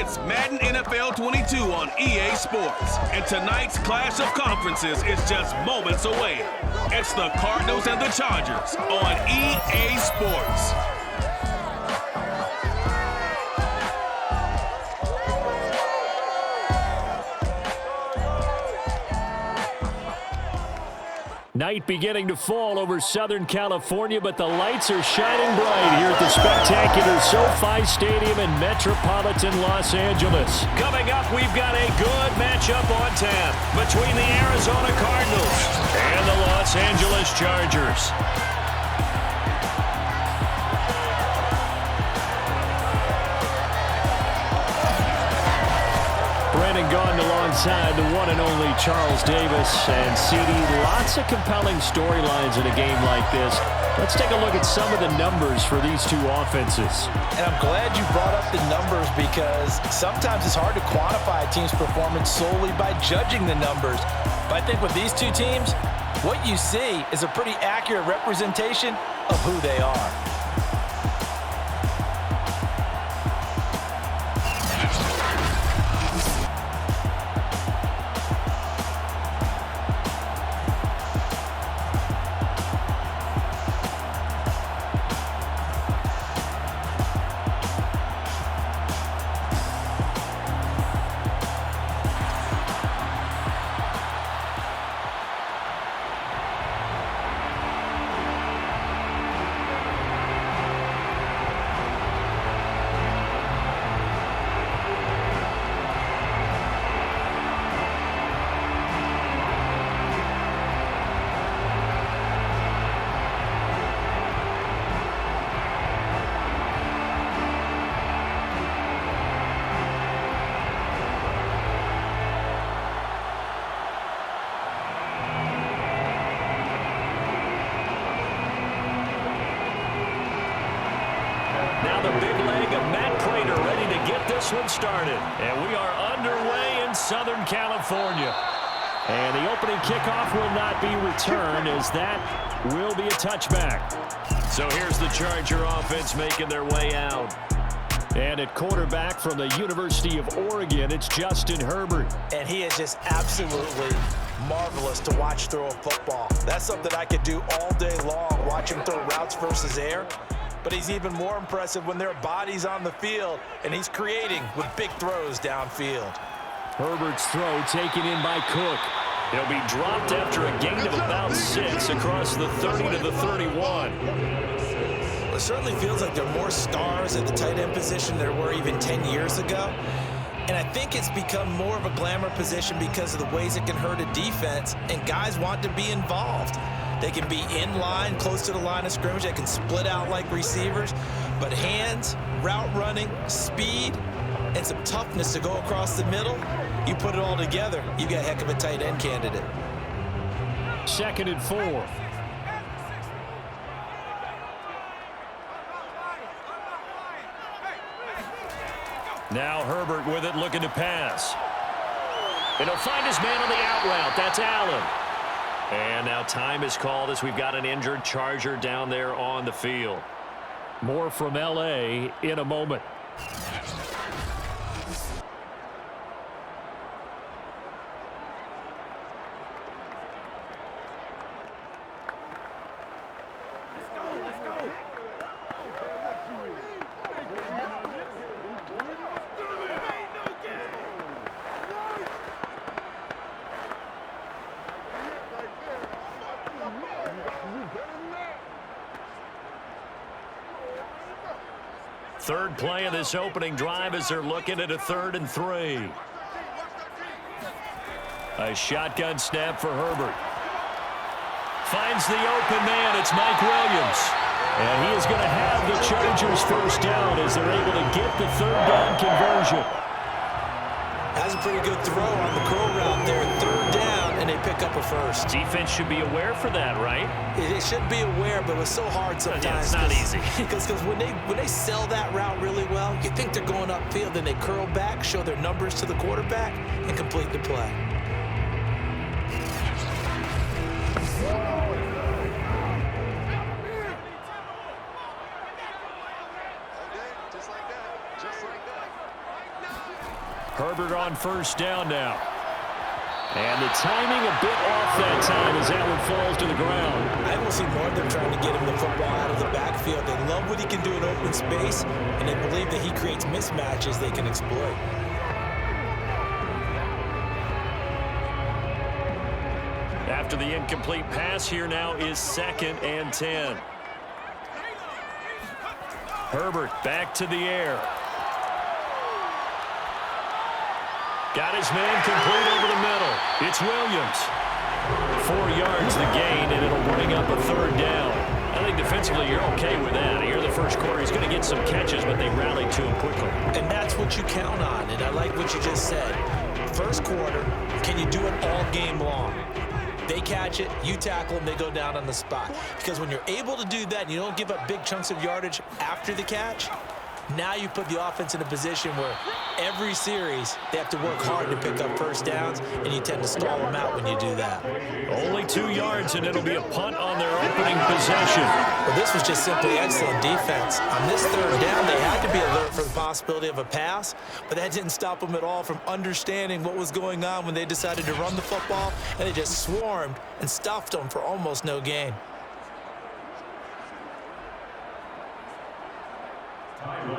It's Madden NFL 22 on EA Sports. And tonight's clash of conferences is just moments away. It's the Cardinals and the Chargers on EA Sports. Night beginning to fall over Southern California, but the lights are shining bright here at the spectacular SoFi Stadium in metropolitan Los Angeles. Coming up, we've got a good matchup on tap between the Arizona Cardinals and the Los Angeles Chargers. Brandon Gaudin alongside the one and only Charles Davis. And CD, lots of compelling storylines in a game like this. Let's take a look at some of the numbers for these two offenses. And I'm glad you brought up the numbers because sometimes it's hard to quantify a team's performance solely by judging the numbers. But I think with these two teams, what you see is a pretty accurate representation of who they are. One started, and we are underway in Southern California. And the opening kickoff will not be returned, as that will be a touchback. So here's the Charger offense making their way out. And at quarterback from the University of Oregon, it's Justin Herbert. And he is just absolutely marvelous to watch throw a football. That's something I could do all day long, watch him throw routes versus air. But he's even more impressive when there are bodies on the field, and he's creating with big throws downfield. Herbert's throw taken in by Cook. He'll be dropped after a gain of about 6 across the 30 to the 31. Well, it certainly feels like there are more stars at the tight end position than there were even 10 years ago. And I think it's become more of a glamour position because of the ways it can hurt a defense, and guys want to be involved. They can be in line, close to the line of scrimmage. They can split out like receivers. But hands, route running, speed, and some toughness to go across the middle, you put it all together, you got a heck of a tight end candidate. 2nd and 4. Now Herbert with it, looking to pass. And he'll find his man on the out route. That's Allen. And now time is called as we've got an injured Charger down there on the field. More from L.A. in a moment. Third play of this opening drive as they're looking at a 3rd and 3. A shotgun snap for Herbert. Finds the open man. It's Mike Williams. And he is going to have the Chargers first down as they're able to get the 3rd down conversion. That's a pretty good throw on the curl route there. 3rd down, and they pick up a first. Defense should be aware for that, right? It should be aware, but it's so hard sometimes. Yeah, it's not easy. Because when they sell that route really well, you think they're going upfield, then they curl back, show their numbers to the quarterback, and complete the play. Herbert on first down now. And the timing a bit off that time as that one falls to the ground. I will see more of them trying to get him the football out of the backfield. They love what he can do in open space, and they believe that he creates mismatches they can exploit. After the incomplete pass, here now is 2nd and 10. Herbert back to the air. Got his man complete over the middle. It's Williams. 4 yards the gain, and it'll bring up a 3rd down. I think defensively you're okay with that. Here in the first quarter, he's going to get some catches, but they rallied to him quickly. And that's what you count on, and I like what you just said. First quarter, can you do it all game long? They catch it, you tackle them, they go down on the spot. Because when you're able to do that and you don't give up big chunks of yardage after the catch, now you put the offense in a position where every series they have to work hard to pick up first downs, and you tend to stall them out when you do that. Only 2 yards, and it'll be a punt on their opening possession. Well, this was just simply excellent defense. On this 3rd down, they had to be alert for the possibility of a pass, but that didn't stop them at all from understanding what was going on when they decided to run the football, and they just swarmed and stuffed them for almost no gain.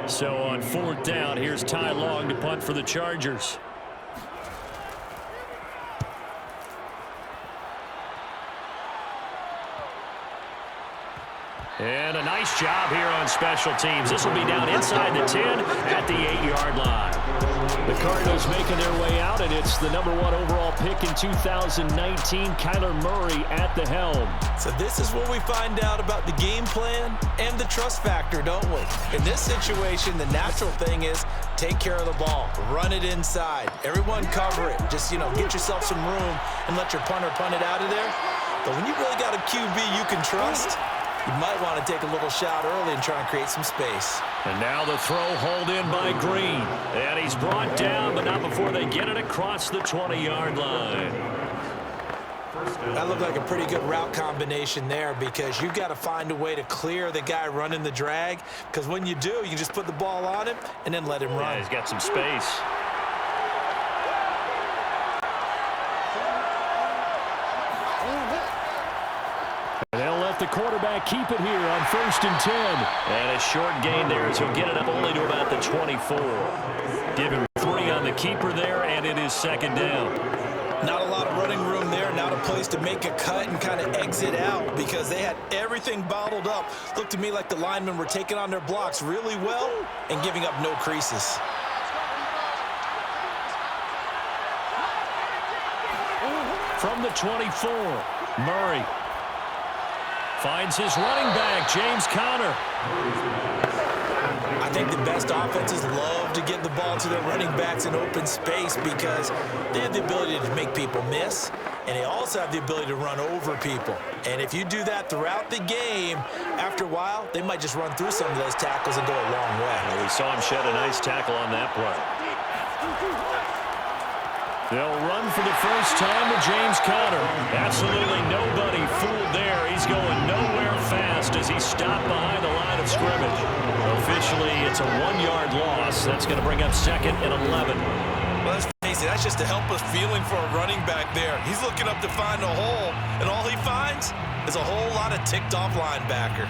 So on 4th down, here's Ty Long to punt for the Chargers. And a nice job here on special teams. This will be down inside the 10 at the 8-yard line. The Cardinals making their way out, and it's the #1 overall pick in 2019, Kyler Murray at the helm. So this is what we find out about the game plan and the trust factor, don't we? In this situation, the natural thing is take care of the ball, run it inside, everyone cover it. Just, get yourself some room and let your punter punt it out of there. But when you really got a QB you can trust, you might want to take a little shot early and try and create some space. And now the throw hauled in by Green. And he's brought down, but not before they get it across the 20-yard line. That looked like a pretty good route combination there, because you've got to find a way to clear the guy running the drag, because when you do, you can just put the ball on him and then let him run. Yeah, he's got some space. The quarterback keep it here on 1st and 10. And a short gain there as he'll get it up only to about the 24. Give him 3 on the keeper there, and it is 2nd down. Not a lot of running room there. Not a place to make a cut and kind of exit out, because they had everything bottled up. Looked to me like the linemen were taking on their blocks really well and giving up no creases. From the 24, Murray finds his running back, James Conner. I think the best offenses love to get the ball to their running backs in open space, because they have the ability to make people miss, and they also have the ability to run over people. And if you do that throughout the game, after a while, they might just run through some of those tackles and go a long way. Well, we saw him shed a nice tackle on that play. They'll run for the first time with James Conner. Absolutely nobody fooled there. He's going nowhere fast as he's stopped behind the line of scrimmage. Officially, it's a 1-yard loss. That's going to bring up 2nd and 11. Well, let's face it, that's just a helpless feeling for a running back there. He's looking up to find a hole, and all he finds is a whole lot of ticked-off linebacker.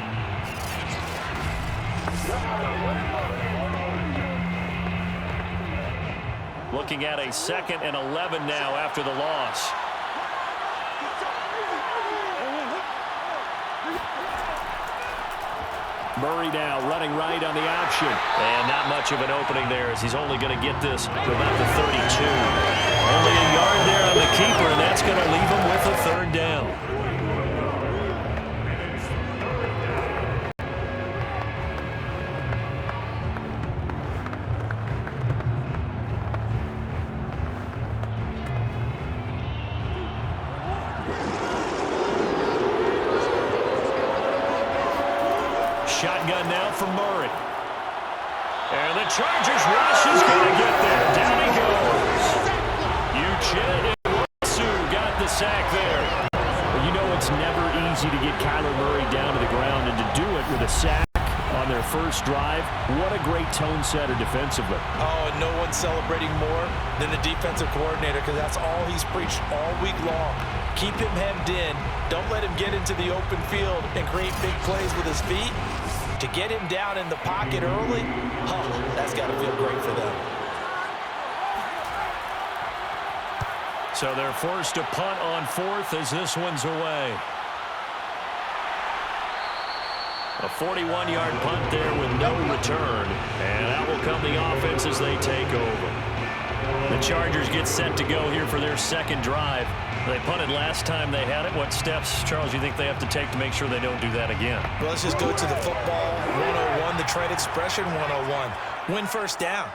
Looking at a 2nd and 11 now after the loss. Murray now running right on the option. And not much of an opening there, as he's only going to get this to about the 32. Only a yard there on the keeper, and that's going to leave him with a 3rd down. Shotgun now for Murray. And the Chargers rush is going to get there. Down he goes. Uchenna got the sack there. Well, it's never easy to get Kyler Murray down to the ground, and to do it with a sack on their their first drive. What a great tone setter defensively. Oh, and no one's celebrating more than the defensive coordinator, because that's all he's preached all week long. Keep him hemmed in. Don't let him get into the open field and create big plays with his feet. To get him down in the pocket early, that's got to feel great for them. So they're forced to punt on fourth as this one's away. A 41-yard punt there with no return. And that will come the offense as they take over. The Chargers get set to go here for their second drive. They punted last time they had it. What steps, Charles, do you think they have to take to make sure they don't do that again? Well, let's just go to the football 101, the trade expression 101. Win first down.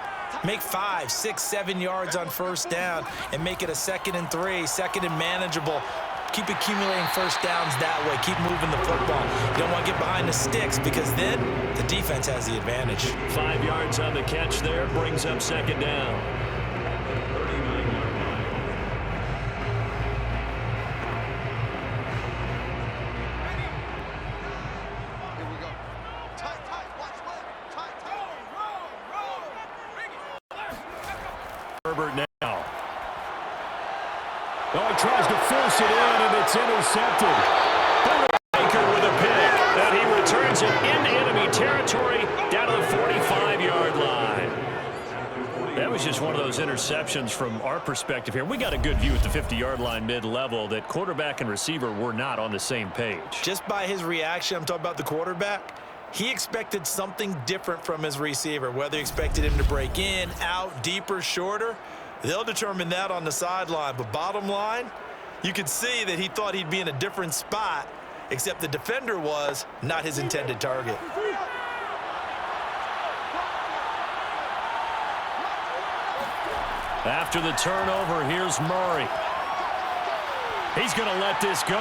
Make 5, 6, 7 yards on first down and make it a 2nd and 3, 2nd and manageable. Keep accumulating first downs that way. Keep moving the football. You don't want to get behind the sticks, because then the defense has the advantage. 5 yards on the catch there, brings up 2nd down. Herbert now. Oh, he tries to force it in, and it's intercepted. Baker with a pick, and he returns it into enemy territory down to the 45-yard line. That was just one of those interceptions from our perspective here. We got a good view at the 50-yard line mid-level that quarterback and receiver were not on the same page. Just by his reaction, I'm talking about the quarterback, he expected something different from his receiver, whether he expected him to break in, out, deeper, shorter. They'll determine that on the sideline. But bottom line, you could see that he thought he'd be in a different spot, except the defender was not his intended target. After the turnover, here's Murray. He's going to let this go.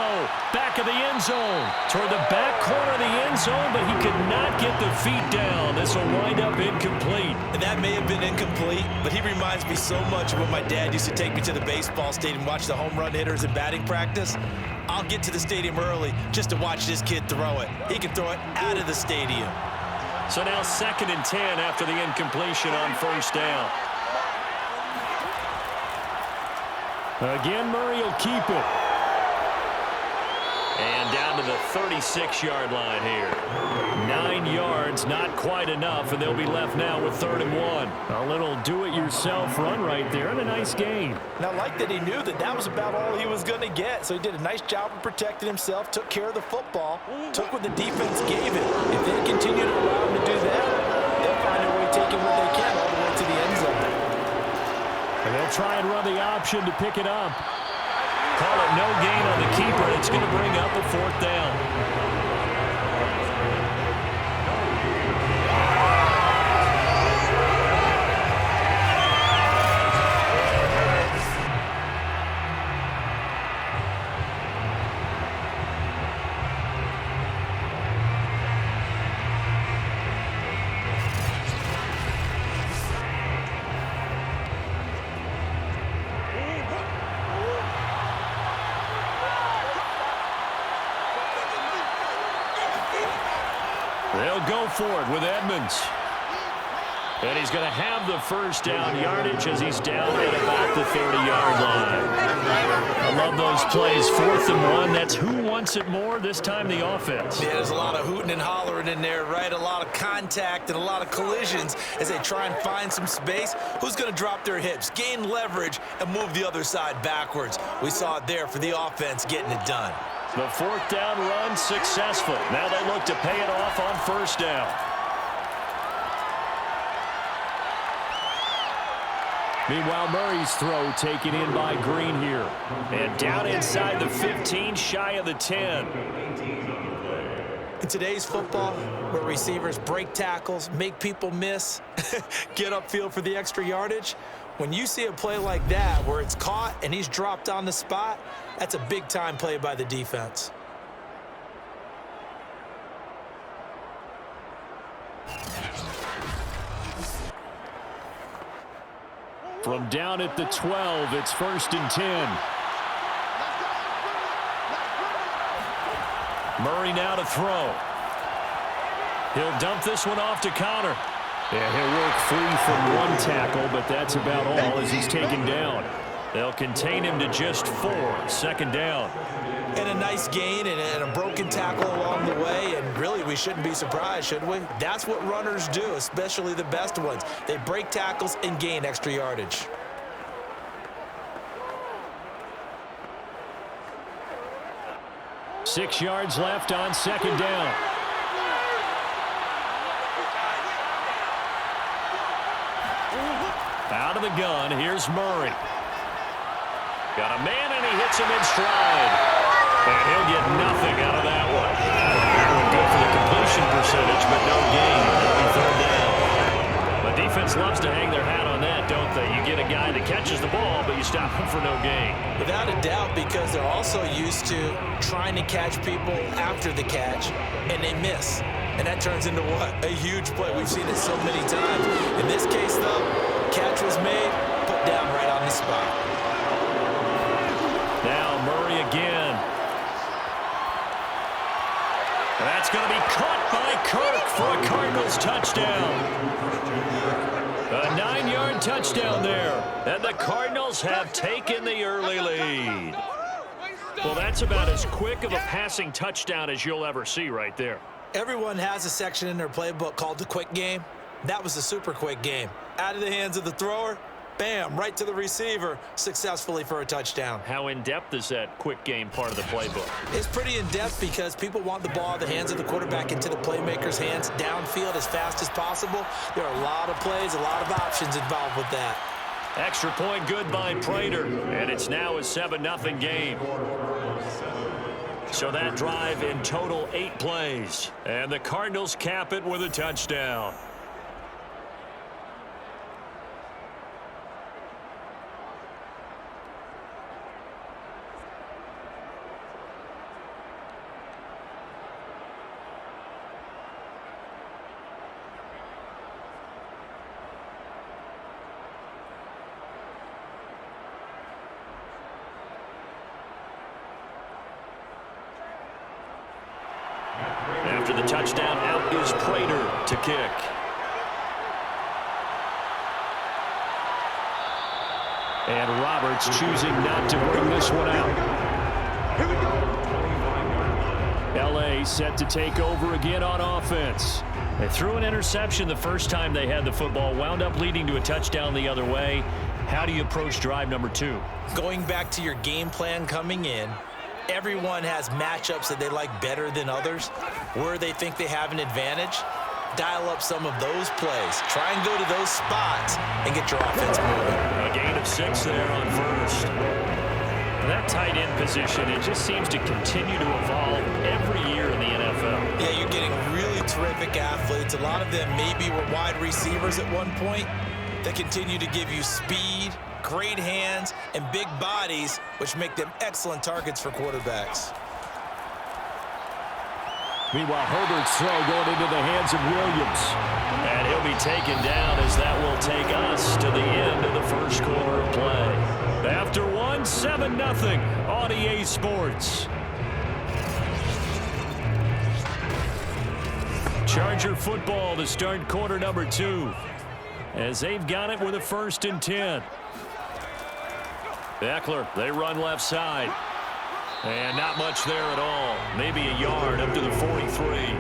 Back of the end zone. Toward the back corner of the end zone, but he could not get the feet down. This will wind up incomplete. And that may have been incomplete, but he reminds me so much of when my dad used to take me to the baseball stadium and watch the home run hitters in batting practice. I'll get to the stadium early just to watch this kid throw it. He can throw it out of the stadium. So now 2nd and 10 after the incompletion on first down. Again, Murray will keep it. And down to the 36-yard line here. 9 yards, not quite enough, and they'll be left now with 3rd and 1. A little do-it-yourself run right there, and a nice gain. And I like that he knew that that was about all he was going to get. So he did a nice job of protecting himself, took care of the football, took what the defense gave him. If they continue to allow him to do that, they'll find a way taking what they can all the way to the end zone. And they'll try and run the option to pick it up. Call it no gain on the keeper. It's going to bring up a 4th down. They'll go for it with Edmonds. And he's going to have the first down yardage as he's down at about the 30-yard line. I love those plays. 4th and 1. That's who wants it more, this time the offense. Yeah, there's a lot of hooting and hollering in there, right? A lot of contact and a lot of collisions as they try and find some space. Who's going to drop their hips, gain leverage, and move the other side backwards? We saw it there for the offense getting it done. The 4th down run successful. Now they look to pay it off on first down. Meanwhile, Murray's throw taken in by Green here. And down inside the 15, shy of the 10. In today's football, where receivers break tackles, make people miss, get upfield for the extra yardage, when you see a play like that where it's caught and he's dropped on the spot, that's a big-time play by the defense. From down at the 12, it's 1st and 10. Murray now to throw. He'll dump this one off to Connor. Yeah, he'll work free from one tackle, but that's about all as he's taken down. They'll contain him to just 4, 2nd down. And a nice gain and a broken tackle along the way, and really we shouldn't be surprised, should we? That's what runners do, especially the best ones. They break tackles and gain extra yardage. Six yards left on 2nd down. Out of the gun, here's Murray. Got a man, and he hits him in stride. And he'll get nothing out of that one. That would go for the completion percentage, but no gain. That'll be 3rd down. But defense loves to hang their hat on that, don't they? You get a guy that catches the ball, but you stop him for no gain. Without a doubt, because they're also used to trying to catch people after the catch, and they miss. And that turns into what? A huge play. We've seen it so many times. In this case, though, catch was made, put down right on the spot. Now Murray again. And that's going to be caught by Kirk for a Cardinals touchdown. A 9-yard touchdown there. And the Cardinals have taken the early lead. Well, that's about as quick of a passing touchdown as you'll ever see right there. Everyone has a section in their playbook called the quick game. That was a super quick game. Out of the hands of the thrower, bam, right to the receiver, successfully for a touchdown. How in-depth is that quick game part of the playbook? It's pretty in-depth because people want the ball out of the hands of the quarterback into the playmaker's hands downfield as fast as possible. There are a lot of plays, a lot of options involved with that. Extra point good by Prater, and it's now a 7-0 game. So that drive in total 8 plays, and the Cardinals cap it with a touchdown. After the touchdown, out is Prater to kick. And Roberts choosing not to bring this one out. LA set to take over again on offense. They threw an interception the first time they had the football, wound up leading to a touchdown the other way. How do you approach drive number 2? Going back to your game plan coming in, everyone has matchups that they like better than others, where they think they have an advantage. Dial up some of those plays. Try and go to those spots and get your offense moving. A gain of 6 there on first. That tight end position, it just seems to continue to evolve every year in the NFL. Yeah, you're getting really terrific athletes. A lot of them maybe were wide receivers at one point. They continue to give you speed, great hands, and big bodies, which make them excellent targets for quarterbacks. Meanwhile, Herbert's throw going into the hands of Williams. And he'll be taken down as that will take us to the end of the first quarter of play. After 7-0 on EA Sports. Charger football to start quarter number 2. As they've got it with a 1st and 10. Eckler, they run left side. And not much there at all. Maybe a yard up to the 43.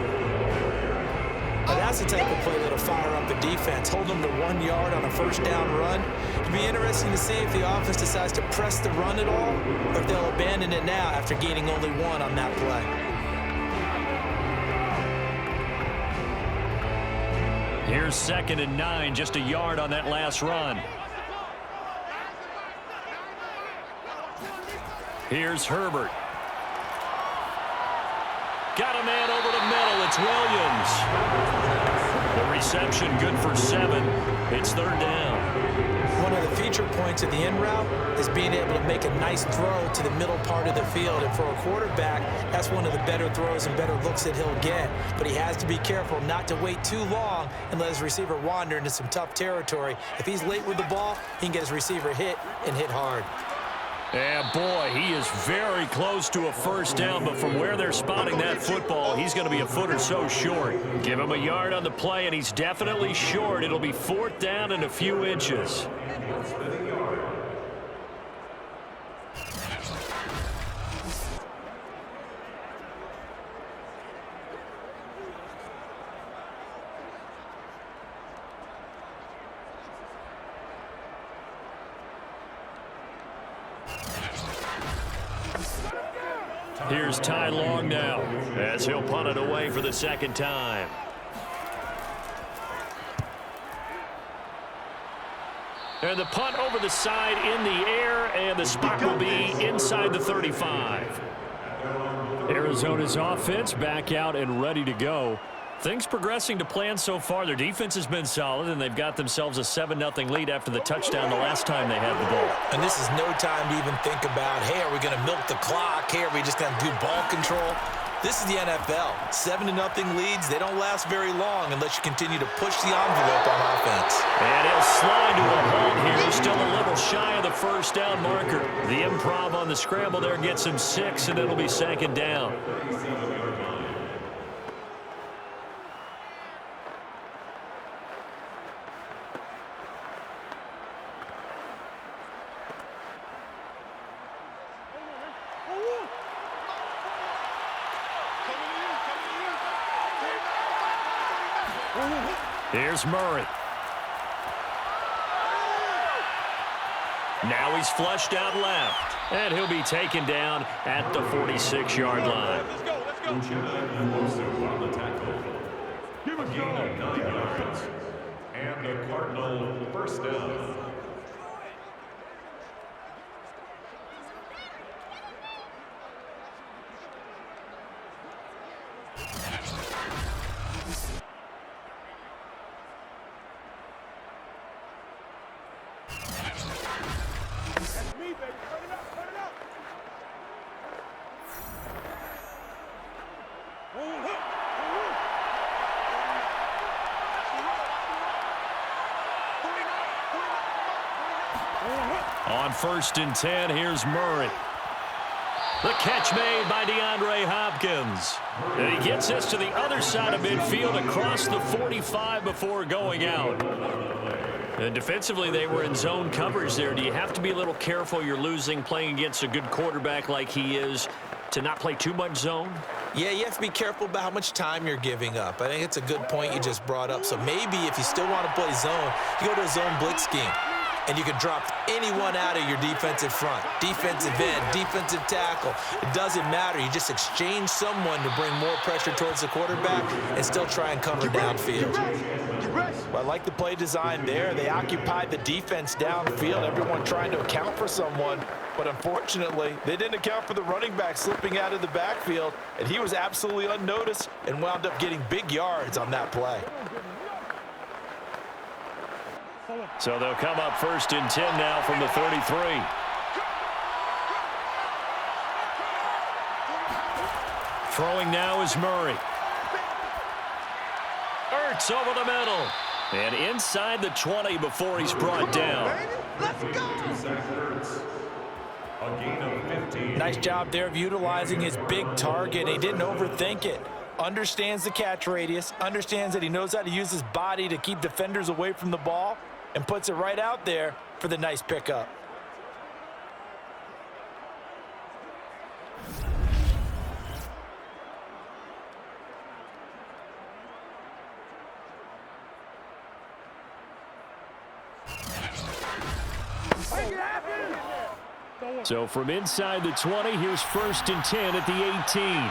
Now that's the type of play that'll fire up a defense. Hold them to 1 yard on a 1st down run. It'll be interesting to see if the offense decides to press the run at all, or if they'll abandon it now after gaining only 1 on that play. Here's 2nd and 9, just a yard on that last run. Here's Herbert. Got a man over the middle. It's Williams. The reception good for 7. It's 3rd down. One of the feature points of the in route is being able to make a nice throw to the middle part of the field. And for a quarterback, that's one of the better throws and better looks that he'll get. But he has to be careful not to wait too long and let his receiver wander into some tough territory. If he's late with the ball, he can get his receiver hit and hit hard. And boy, he is very close to a first down, but from where they're spotting that football, he's going to be a foot or so short. Give him a yard on the play, and he's definitely short. It'll be 4th down and a few inches. Here's Ty Long now, as he'll punt it away for the 2nd time. And the punt over the side in the air, and the spot will be inside the 35. Arizona's offense back out and ready to go. Things progressing to plan so far. Their defense has been solid, and they've got themselves a 7-0 lead after the touchdown the last time they had the ball. And this is no time to even think about, hey, are we going to milk the clock? Hey, are we just going to do ball control? This is the NFL. 7-0 leads, they don't last very long unless you continue to push the envelope on offense. And he'll slide to a halt here. Still a little shy of the first down marker. The improv on the scramble there gets him 6, and it'll be 2nd down. Here's Murray. Now he's flushed out left. And he'll be taken down at the 46-yard line. Let's go. On the tackle. A gain of 9 yards. And the Cardinal first down. On 1st and 10, here's Murray. The catch made by DeAndre Hopkins. And he gets this to the other side of midfield across the 45 before going out. And defensively, they were in zone coverage there. Do you have to be a little careful? You're losing, playing against a good quarterback like he is, to not play too much zone? Yeah, you have to be careful about how much time you're giving up. I think it's a good point you just brought up. So maybe if you still want to play zone, you go to a zone blitz scheme. And you can drop anyone out of your defensive front, defensive end, defensive tackle. It doesn't matter. You just exchange someone to bring more pressure towards the quarterback and still try and cover downfield. Well, I like the play design there. They occupied the defense downfield, everyone trying to account for someone. But unfortunately, they didn't account for the running back slipping out of the backfield, and he was absolutely unnoticed and wound up getting big yards on that play. So they'll come up 1st and 10 now from the 33. Throwing now is Murray. Ertz over the middle. And inside the 20 before he's brought down. Let's go. A gain of 15. Nice job there of utilizing his big target. He didn't overthink it. Understands the catch radius. Understands that he knows how to use his body to keep defenders away from the ball. And puts it right out there for the nice pickup. So from inside the 20, here's 1st and 10 at the 18.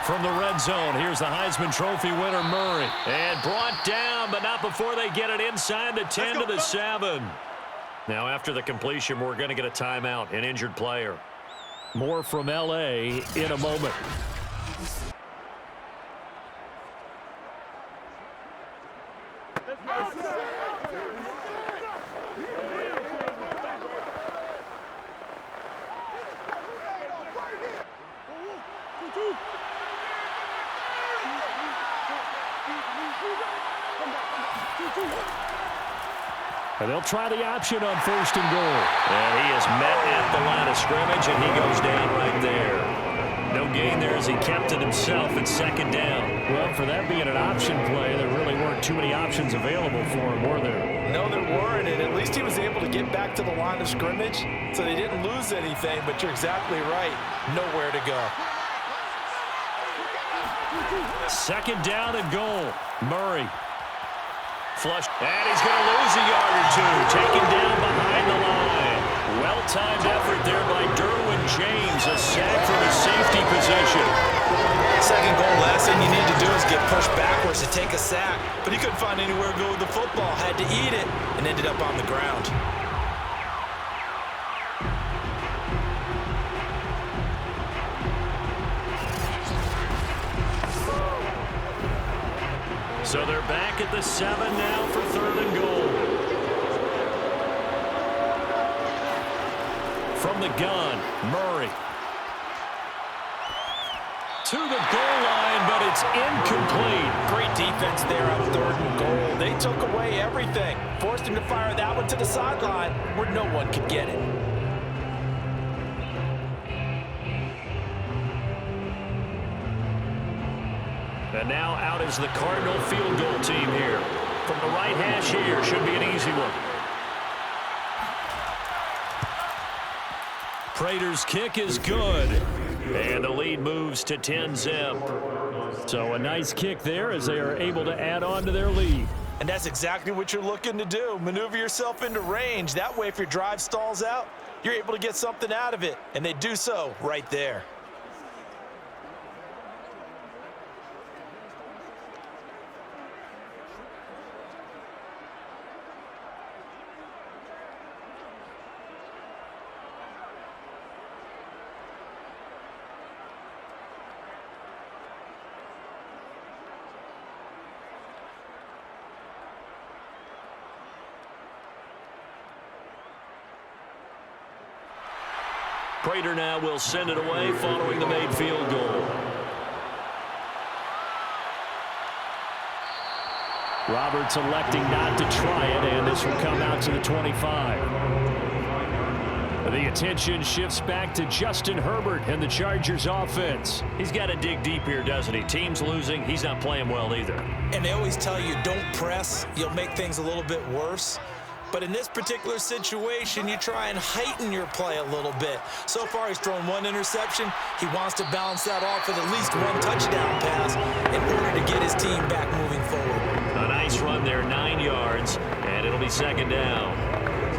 From the red zone, here's the Heisman Trophy winner, Murray. And brought down, but not before they get it inside the 10 to the 7. Now, after the completion, we're going to get a timeout, an injured player. More from L.A. in a moment. And they'll try the option on 1st and goal. And he is met at the line of scrimmage, and he goes down right there. No gain there as he kept it himself at 2nd down. Well, for that being an option play, there really weren't too many options available for him, were there? No, there weren't, and at least he was able to get back to the line of scrimmage, so they didn't lose anything, but you're exactly right. Nowhere to go. 2nd down and goal. Murray. Flush, and he's going to lose a yard or two. Taken down behind the line. Well-timed effort there by Derwin James. A sack from his safety position. 2nd goal, last thing you need to do is get pushed backwards to take a sack. But he couldn't find anywhere to go with the football. Had to eat it and ended up on the ground. So they're back at the 7 now for 3rd and goal. From the gun, Murray. To the goal line, but it's incomplete. Great defense there on 3rd and goal. They took away everything. Forced him to fire that one to the sideline where no one could get it. And now out is the Cardinal field goal team here. From the right hash here, should be an easy one. Prater's kick is good. And the lead moves to 10-zip. So a nice kick there as they are able to add on to their lead. And that's exactly what you're looking to do. Maneuver yourself into range. That way, if your drive stalls out, you're able to get something out of it. And they do so right there. Prater now will send it away following the made field goal. Roberts electing not to try it, and this will come out to the 25. The attention shifts back to Justin Herbert and the Chargers offense. He's got to dig deep here, doesn't he? Team's losing. He's not playing well either. And they always tell you, don't press. You'll make things a little bit worse. But in this particular situation, you try and heighten your play a little bit. So far, he's thrown 1 interception. He wants to balance that off with at least 1 touchdown pass in order to get his team back moving forward. A nice run there, 9 yards, and it'll be 2nd down.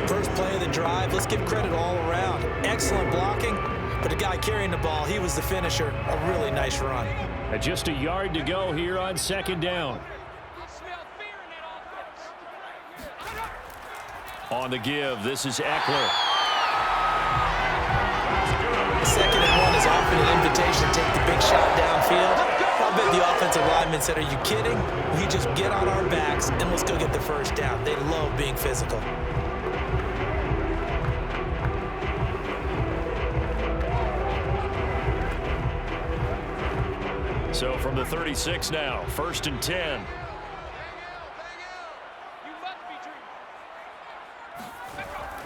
First play of the drive, let's give credit all around. Excellent blocking, but the guy carrying the ball, he was the finisher. A really nice run. And just a yard to go here on 2nd down. On the give, this is Eckler. The 2nd and 1 is often an invitation to take the big shot downfield. I bet the offensive lineman said, are you kidding? We just get on our backs and let's go get the 1st down. They love being physical. So from the 36 now, 1st and 10.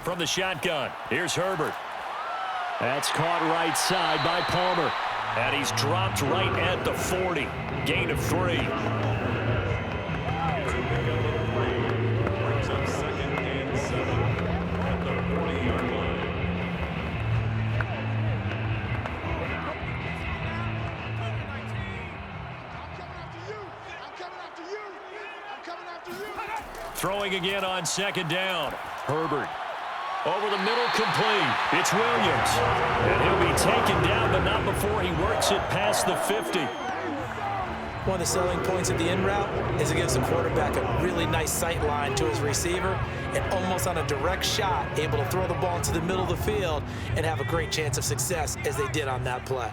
From the shotgun, here's Herbert. That's caught right side by Palmer. And he's dropped right at the 40. Gain of 3. Brings up 2nd and 7 at the 40-yard line. Throwing again on 2nd down. Herbert. Over the middle, complete. It's Williams. And he'll be taken down, but not before he works it past the 50. One of the selling points of the in route is it gives the quarterback a really nice sight line to his receiver and almost on a direct shot, able to throw the ball into the middle of the field and have a great chance of success as they did on that play.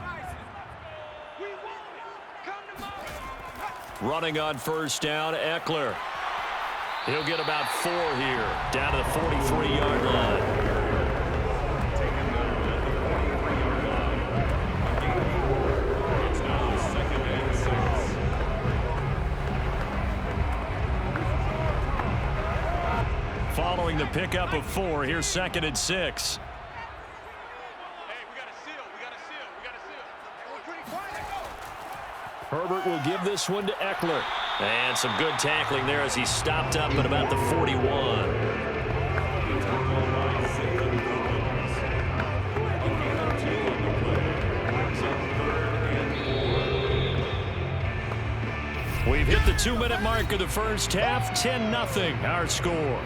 Running on 1st down, Eckler. He'll get about 4 here, down to the 43-yard line. It's now 2nd and 6. Following following the pickup of 4. Here's 2nd and 6. Herbert will give this one to Eckler. And some good tackling there as he stopped up at about the 41. We've hit the 2-minute mark of the first half. 10-0 our score.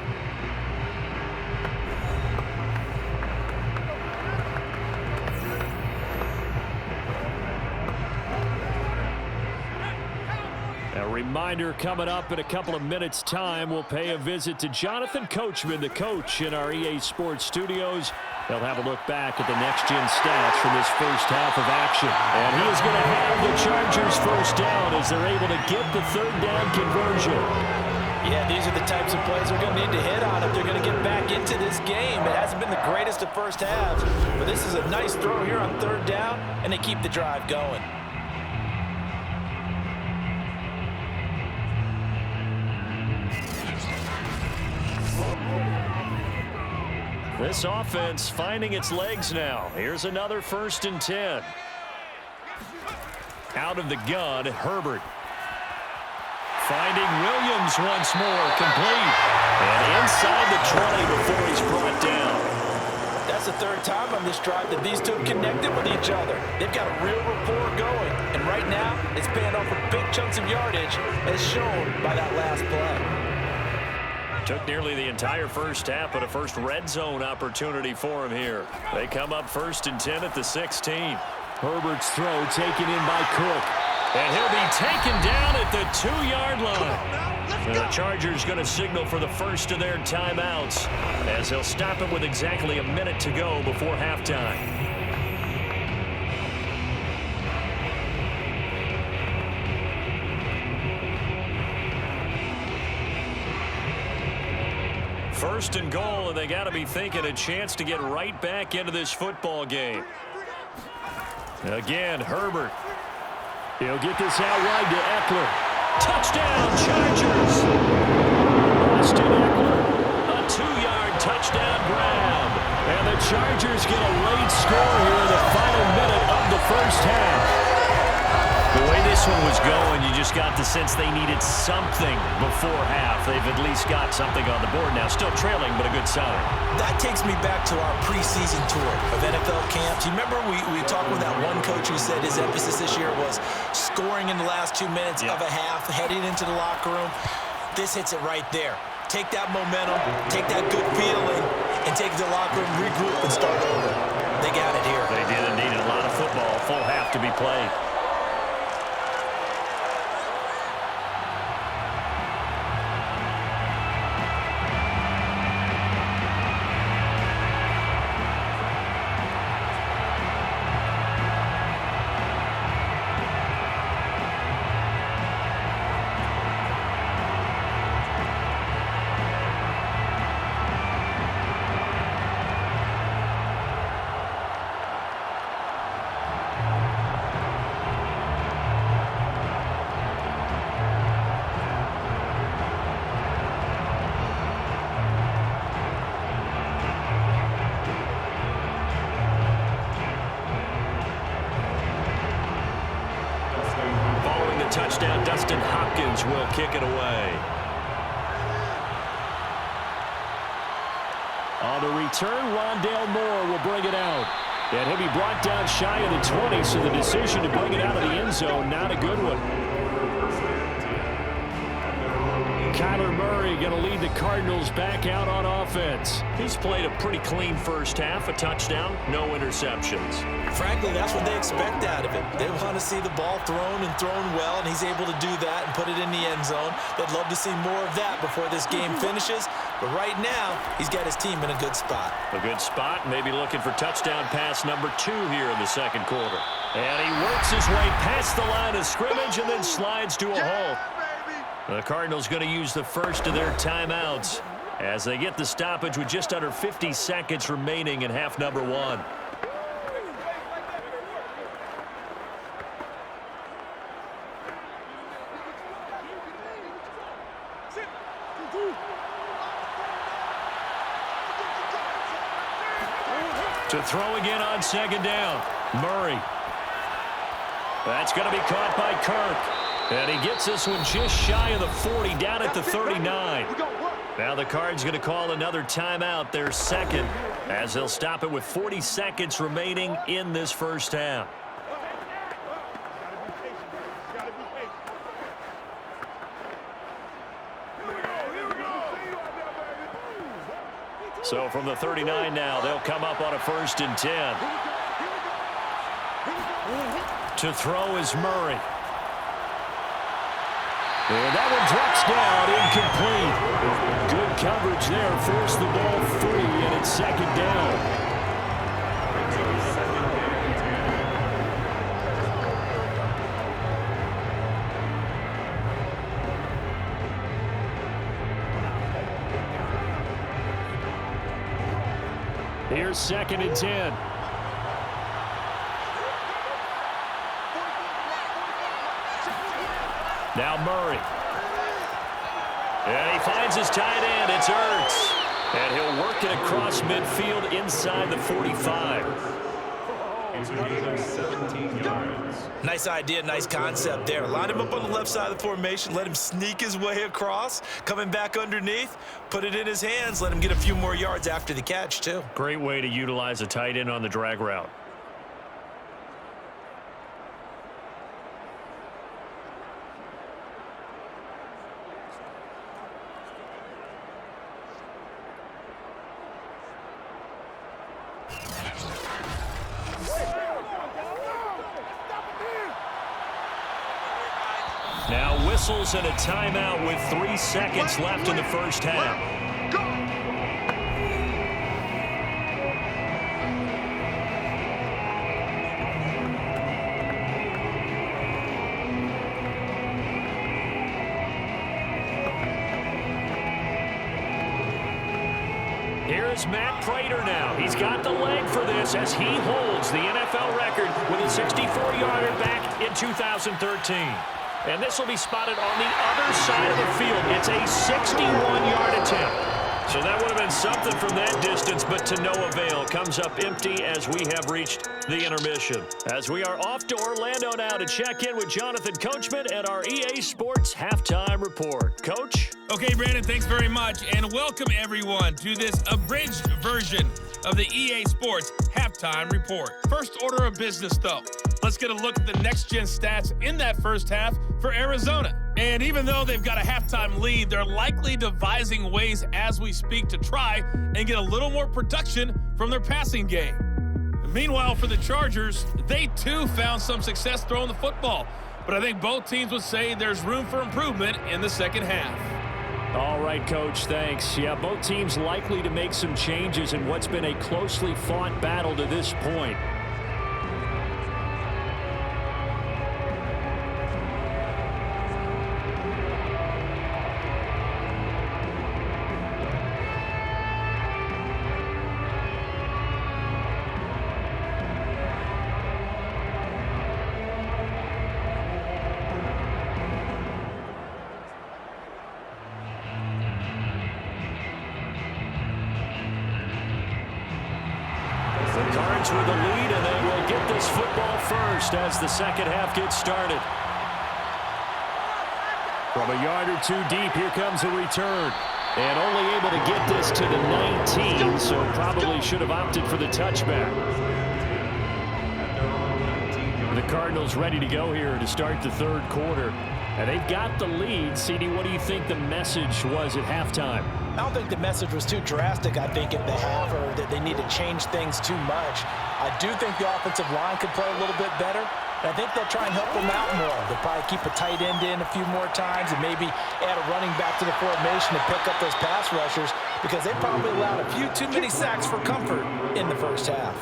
A reminder coming up in a couple of minutes' time. We'll pay a visit to Jonathan Coachman, the coach in our EA Sports studios. They'll have a look back at the next-gen stats from this first half of action. And he is going to have the Chargers first down as they're able to get the 3rd down conversion. Yeah, these are the types of plays they're going to need to hit on if they're going to get back into this game. It hasn't been the greatest of first halves, but this is a nice throw here on 3rd down, and they keep the drive going. This offense finding its legs now. Here's another 1st and 10. Out of the gun, Herbert. Finding Williams once more, complete. And inside the 20 before he's brought down. That's the 3rd time on this drive that these two have connected with each other. They've got a real rapport going. And right now, it's paying off with big chunks of yardage, as shown by that last play. Took nearly the entire first half, but a first red zone opportunity for him here. They come up 1st and 10 at the 16. Herbert's throw taken in by Cook. And he'll be taken down at the 2-yard line. And the Chargers going to signal for the first of their timeouts as they'll stop it with exactly a minute to go before halftime. First and goal, and they got to be thinking a chance to get right back into this football game. Again, Herbert. He'll get this out wide to Eckler. Touchdown, Chargers! Austin Eckler, a 2-yard touchdown grab. And the Chargers get a late score here in the final minute of the first half. The way this one was going, you just got the sense they needed something before half. They've at least got something on the board now. Still trailing, but a good sign. That takes me back to our preseason tour of NFL camps. You remember we talked with that one coach who said his emphasis this year was scoring in the last 2 minutes of a half, heading into the locker room. This hits it right there. Take that momentum, take that good feeling, and take it to the locker room, regroup, and start over. They got it here. They did indeed. A lot of football, full half to be played. Touchdown, Dustin Hopkins will kick it away. On the return, Rondale Moore will bring it out. And he'll be brought down shy of the 20, so the decision to bring it out of the end zone, not a good one. Kyler Murray going to lead the Cardinals back out on offense. He's played a pretty clean first half, a touchdown, no interceptions. Frankly, that's what they expect out of him. They want to see the ball thrown and thrown well, and he's able to do that and put it in the end zone. They'd love to see more of that before this game finishes. But right now, he's got his team in a good spot. A good spot, maybe looking for touchdown pass number 2 here in the second quarter. And he works his way past the line of scrimmage and then slides to a halt. The Cardinals going to use the first of their timeouts as they get the stoppage with just under 50 seconds remaining in half number 1. To throw again on second down. Murray. That's going to be caught by Kirk. And he gets this one just shy of the 40, down at the 39. Now the Cards going to call another timeout, their second, as they'll stop it with 40 seconds remaining in this first half. So from the 39 now, they'll come up on a 1st and 10. To throw is Murray. And that one drops down, incomplete. Good coverage there, forced the ball free, and it's second down. Here's 2nd and 10. Now Murray. And he finds his tight end. It's Ertz. And he'll work it across midfield inside the 45. It's a gain of 17 yards. Nice idea, nice concept there. Line him up on the left side of the formation, let him sneak his way across, coming back underneath, put it in his hands, let him get a few more yards after the catch, too. Great way to utilize a tight end on the drag route. Now whistles and a timeout with 3 seconds left in the first half. Here's Matt Prater now. He's got the leg for this as he holds the NFL record with a 64-yarder back in 2013. And this will be spotted on the other side of the field. It's a 61-yard attempt. So that would have been something from that distance, but to no avail. Comes up empty as we have reached the intermission. As we are off to Orlando now to check in with Jonathan Coachman at our EA Sports Halftime Report. Coach? Okay, Brandon, thanks very much. And welcome, everyone, to this abridged version of the EA Sports Halftime Report. First order of business, though. Let's get a look at the next-gen stats in that first half for Arizona. And even though they've got a halftime lead, they're likely devising ways as we speak to try and get a little more production from their passing game. Meanwhile, for the Chargers, they too found some success throwing the football. But I think both teams would say there's room for improvement in the second half. All right, Coach, thanks. Yeah, both teams likely to make some changes in what's been a closely fought battle to this point. With the lead, and they will get this football first as the second half gets started. From a yard or two deep, here comes a return. And only able to get this to the 19, so probably should have opted for the touchback. The Cardinals ready to go here to start the third quarter. And they've got the lead. CD, what do you think the message was at halftime? I don't think the message was too drastic, I think, at the half, or that they need to change things too much. I do think the offensive line could play a little bit better. I think they'll try and help them out more. They'll probably keep a tight end in a few more times and maybe add a running back to the formation to pick up those pass rushers, because they probably allowed a few too many sacks for comfort in the first half.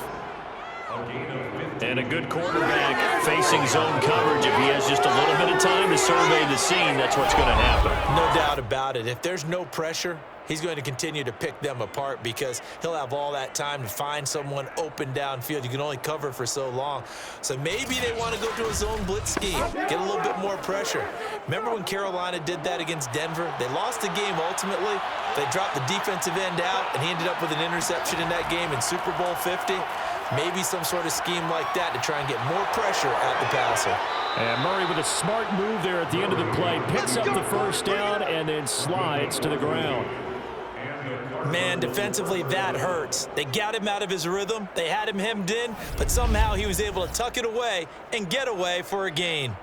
And a good quarterback facing zone coverage. If he has just a little bit of time to survey the scene, that's what's going to happen. No doubt about it. If there's no pressure, he's going to continue to pick them apart because he'll have all that time to find someone open downfield. You can only cover for so long. So maybe they want to go to a zone blitz scheme, get a little bit more pressure. Remember when Carolina did that against Denver? They lost the game ultimately. They dropped the defensive end out, and he ended up with an interception in that game in Super Bowl 50. Maybe some sort of scheme like that to try and get more pressure at the passer. And Murray with a smart move there at the end of the play. Picks up the first down and then slides to the ground. Man, defensively, that hurts. They got him out of his rhythm. They had him hemmed in, but somehow he was able to tuck it away and get away for a gain.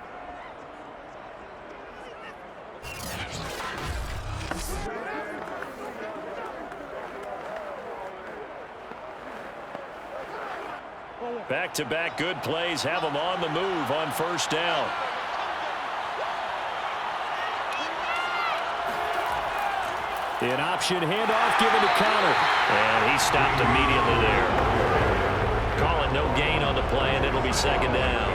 Back-to-back good plays have them on the move on first down. An option handoff given to Connor. And he stopped immediately there. Calling no gain on the play, and it'll be second down.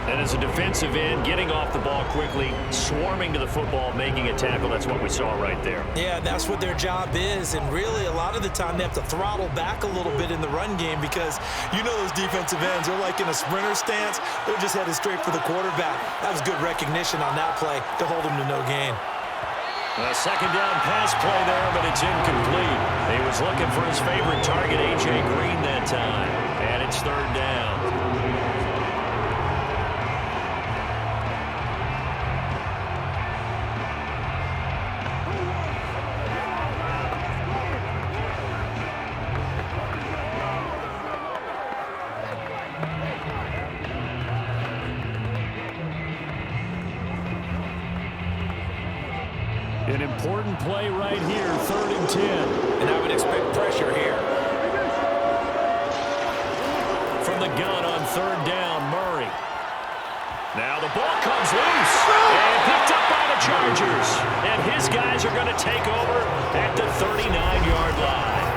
And as a defensive end, getting off the ball quickly, swarming to the football, making a tackle, that's what we saw right there. Yeah, that's what their job is. And really, a lot of the time, they have to throttle back a little bit in the run game because you know those defensive ends, they're like in a sprinter stance. They're just headed straight for the quarterback. That was good recognition on that play to hold him to no gain. A second down pass play there, but it's incomplete. He was looking for his favorite target, A.J. Green, that time. And it's third down. An important play right here, 3rd and 10. And I would expect pressure here. From the gun on 3rd down, Murray. Now the ball comes loose and picked up by the Chargers. And his guys are going to take over at the 39-yard line.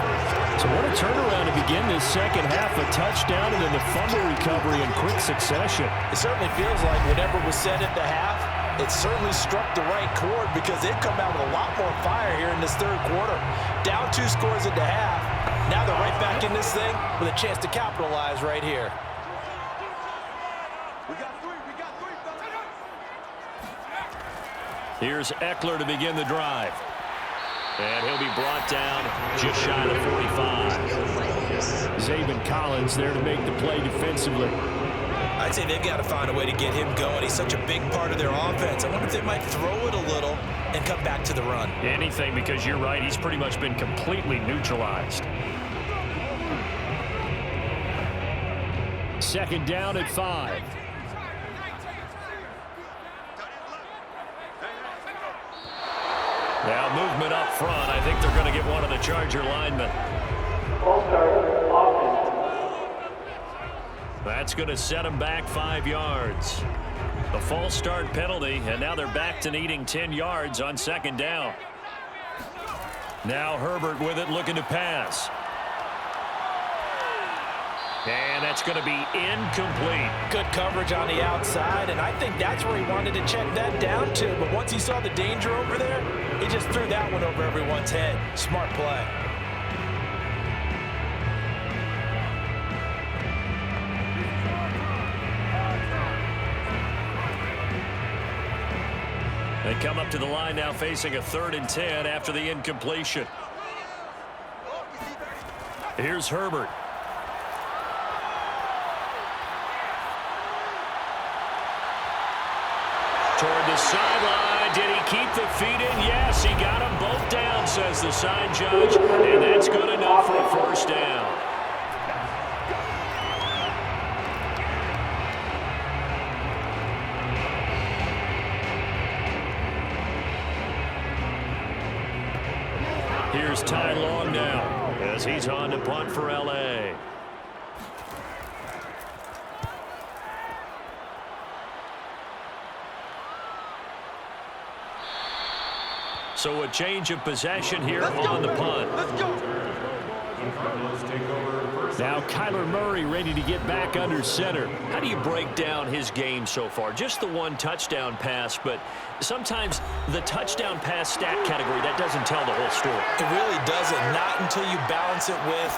So what a turnaround to begin this second half. A touchdown and then the fumble recovery in quick succession. It certainly feels like whatever was said at the half, it certainly struck the right chord because they've come out with a lot more fire here in this third quarter. Down 2 scores at the half. Now they're right back in this thing with a chance to capitalize right here. Here's Eckler to begin the drive. And he'll be brought down just shy of the 45. Zaven Collins there to make the play defensively. I'd say they've got to find a way to get him going. He's such a big part of their offense. I wonder if they might throw it a little and come back to the run. Anything, because you're right, he's pretty much been completely neutralized. Second down at 5. Now movement up front. I think they're going to get one of the Charger linemen. That's going to set them back 5 yards. The false start penalty, and now they're back to needing 10 yards on second down. Now Herbert with it, looking to pass. And that's going to be incomplete. Good coverage on the outside, and I think that's where he wanted to check that down to. But once he saw the danger over there, he just threw that one over everyone's head. Smart play. They come up to the line now facing a 3rd and 10 after the incompletion. Here's Herbert. Toward the sideline. Did he keep the feet in? Yes, he got them both down, says the side judge. And that's good enough for a first down. Here's Ty Long now as he's on to punt for L.A. So a change of possession here on the punt. The Cardinals take over Now Kyler Murray ready to get back under center. How do you break down his game so far? Just the one touchdown pass, but sometimes the touchdown pass stat category, that doesn't tell the whole story. It really doesn't, not until you balance it with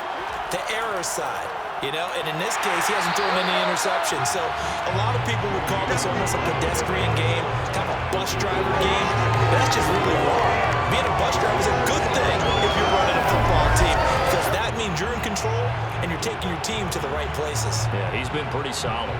the error side. You know, and in this case, he hasn't thrown any interceptions. So a lot of people would call this almost a pedestrian game, kind of a bus driver game. But that's just really wrong. Being a bus driver is a good thing if you're running a football team, because that means you're in control and you're taking your team to the right places. Yeah, he's been pretty solid.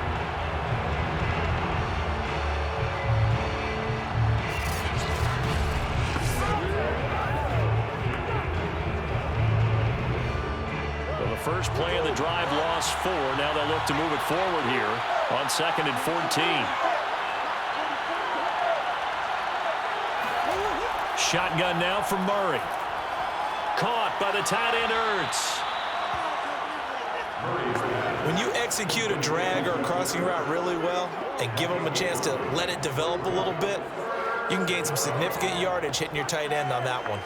First play of the drive, lost 4. Now they'll look to move it forward here on 2nd and 14. Shotgun now from Murray. Caught by the tight end Ertz. When you execute a drag or a crossing route really well and give them a chance to let it develop a little bit, you can gain some significant yardage hitting your tight end on that one.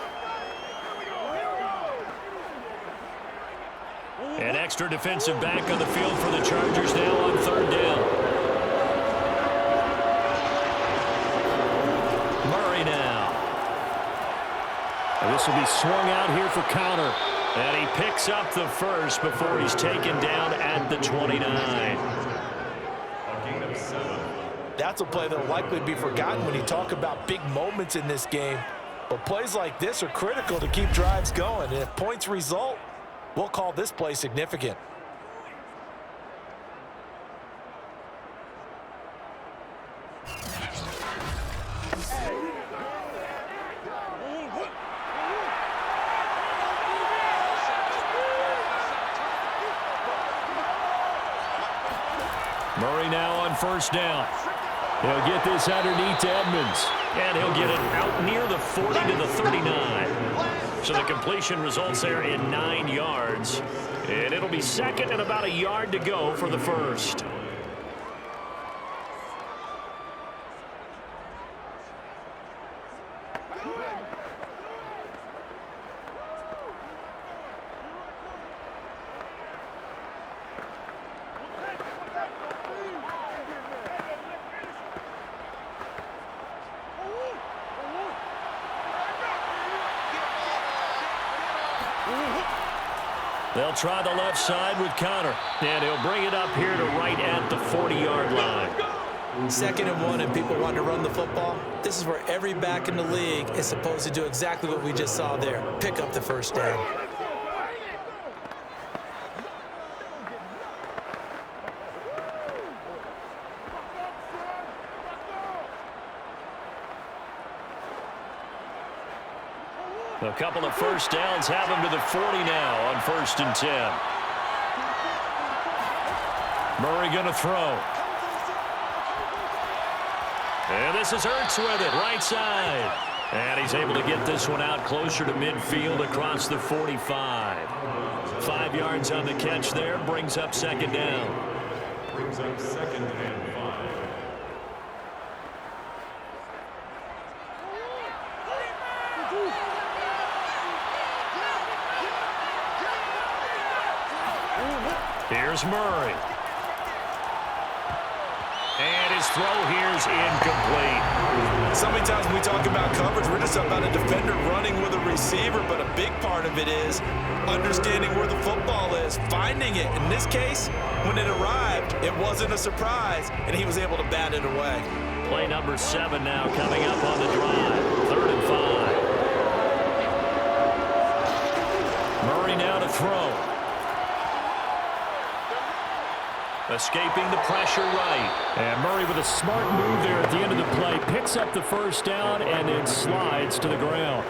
An extra defensive back on the field for the Chargers now on 3rd down. Murray now. And this will be swung out here for counter. And he picks up the first before he's taken down at the 29. That's a play that will likely be forgotten when you talk about big moments in this game. But plays like this are critical to keep drives going. And if points result, we'll call this play significant. Murray now on 1st down. He'll get this underneath to Edmonds. And he'll get it out near the 40 to the 39. So the completion results there in 9 yards. And it'll be 2nd and about a yard to go for the first. They'll try the left side with Connor. And he'll bring it up here to right at the 40-yard line. 2nd and 1 and people want to run the football. This is where every back in the league is supposed to do exactly what we just saw there. Pick up the 1st down. A couple of 1st downs have him to the 40 now on 1st and 10. Murray going to throw. And this is Ertz with it, right side. And he's able to get this one out closer to midfield across the 45. 5 yards on the catch there, brings up 2nd down. Brings up 2nd and 5. Here's Murray. And his throw here's incomplete. So many times when we talk about coverage, we're just about a defender running with a receiver, but a big part of it is understanding where the football is, finding it. In this case, when it arrived, it wasn't a surprise, and he was able to bat it away. Play number 7 now coming up on the drive. 3rd and 5. Murray now to throw. Escaping the pressure right. And Murray with a smart move there at the end of the play. Picks up the 1st down and then slides to the ground.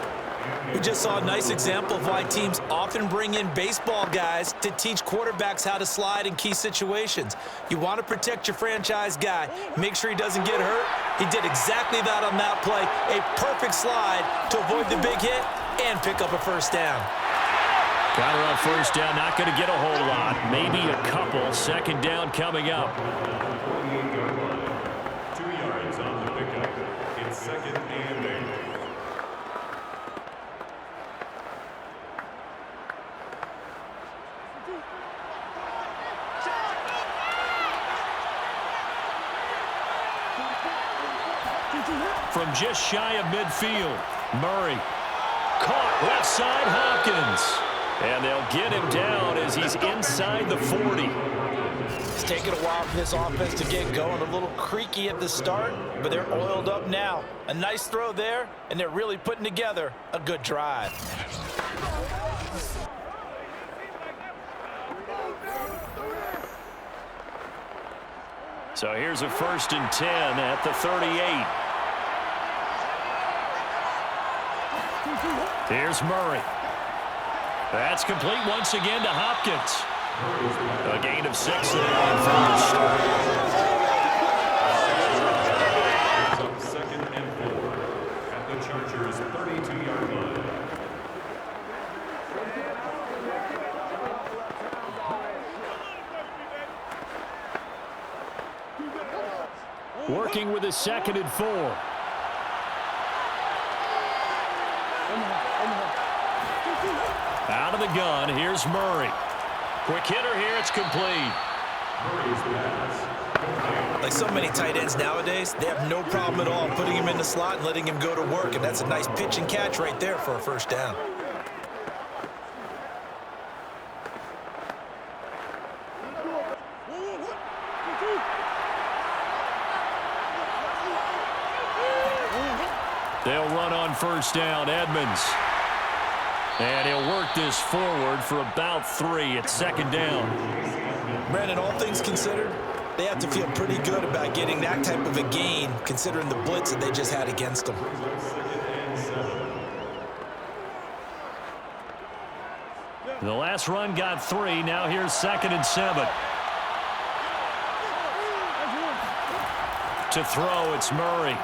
We just saw a nice example of why teams often bring in baseball guys to teach quarterbacks how to slide in key situations. You want to protect your franchise guy. Make sure he doesn't get hurt. He did exactly that on that play. A perfect slide to avoid the big hit and pick up a 1st down. Connor on 1st down, not going to get a whole lot. Maybe a couple. 2nd down coming up. 2 yards on the pickup. It's 2nd and 8. From just shy of midfield, Murray. Caught left side, Hopkins. And they'll get him down as he's inside the 40. It's taken a while for this offense to get going. A little creaky at the start, but they're oiled up now. A nice throw there, and they're really putting together a good drive. So here's a 1st and 10 at the 38. Here's Murray. That's complete once again to Hopkins. A gain of 6 there on first. Up 2nd and 4 at the Chargers' 32-yard line. Working with a 2nd and 4. Out of the gun, here's Murray. Quick hitter here, it's complete. Like so many tight ends nowadays, they have no problem at all putting him in the slot and letting him go to work, and that's a nice pitch and catch right there for a 1st down. They'll run on 1st down, Edmonds. And he'll work this forward for about 3 at 2nd down. Brandon, all things considered, they have to feel pretty good about getting that type of a gain, considering the blitz that they just had against them. The last run got 3. Now here's 2nd and 7. To throw, it's Murray.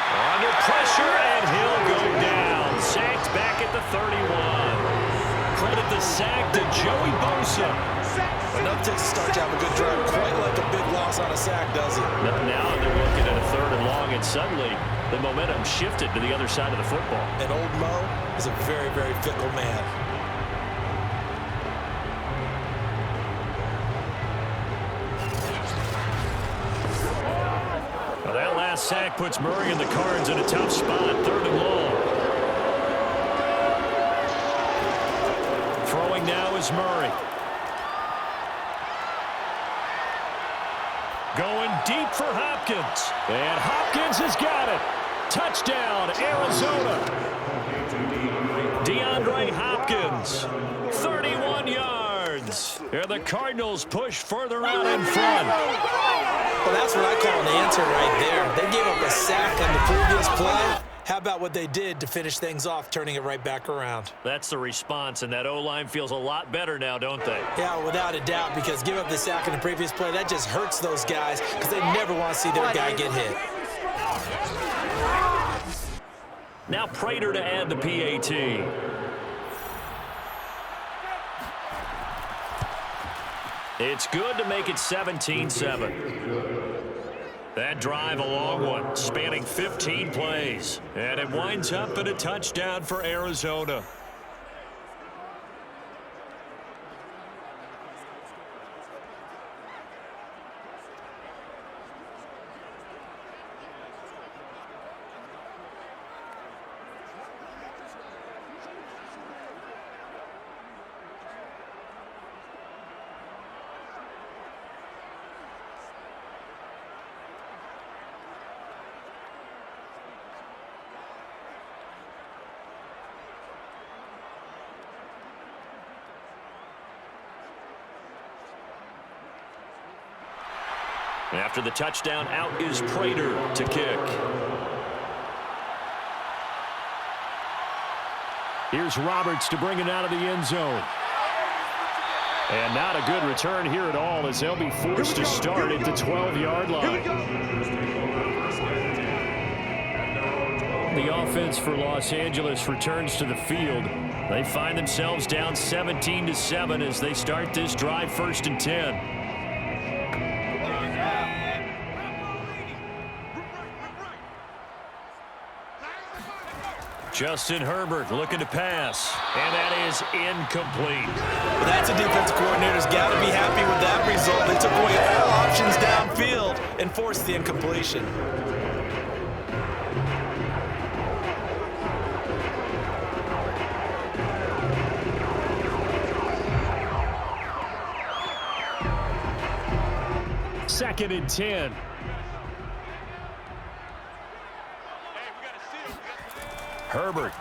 Under pressure, and he'll go down. Sacked back at the 31. Credit the sack to Joey Bosa. Enough to start to have a good drive, quite like a big loss on a sack, does it? Now they're looking at a 3rd and long, and suddenly the momentum shifted to the other side of the football. And old Mo is a very, very fickle man. Well, that last sack puts Murray and the Cards in a tough spot, 3rd and long. Throwing now is Murray. Going deep for Hopkins. And Hopkins has got it. Touchdown, Arizona. DeAndre Hopkins, 31 yards. And the Cardinals push further out in front. Well, that's what I call an answer right there. They gave up a sack on the previous play. How about what they did to finish things off, turning it right back around? That's the response, and that O-line feels a lot better now, don't they? Yeah, without a doubt, because give up the sack in the previous play, that just hurts those guys because they never want to see their guy get hit. Now Prater to add the PAT. It's good to make it 17-7. That drive, a long one, spanning 15 plays. And it winds up in a touchdown for Arizona. After the touchdown, out is Prater to kick. Here's Roberts to bring it out of the end zone. And not a good return here at all, as they'll be forced to start at the 12-yard line. The offense for Los Angeles returns to the field. They find themselves down 17-7 as they start this drive, 1st and 10. Justin Herbert looking to pass, and that is incomplete. Well, that's a defensive coordinator's got to be happy with that result. They took away all options downfield and forced the incompletion. 2nd and 10. Herbert.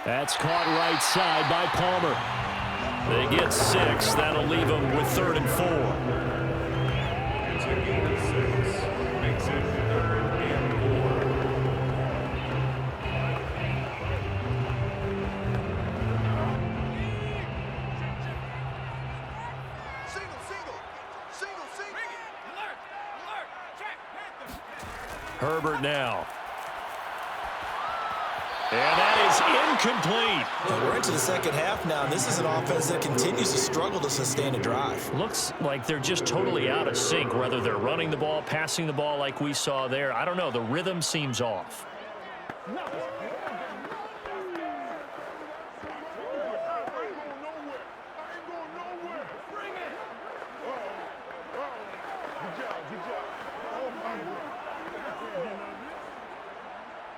That's caught right side by Palmer. They get 6. That'll leave them with 3rd and 4. It's a gain of 6. Makes it 3rd and 4. Herbert now. And that is incomplete. And we're into the second half now. This is an offense that continues to struggle to sustain a drive. Looks like they're just totally out of sync, whether they're running the ball, passing the ball like we saw there. I don't know. The rhythm seems off.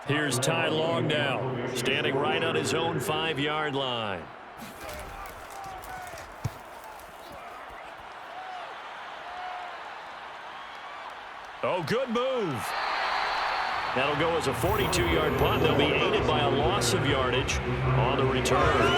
Here's Ty Long now, standing right on his own 5-yard line. Oh, good move. That'll go as a 42-yard punt. They'll be aided by a loss of yardage on the return.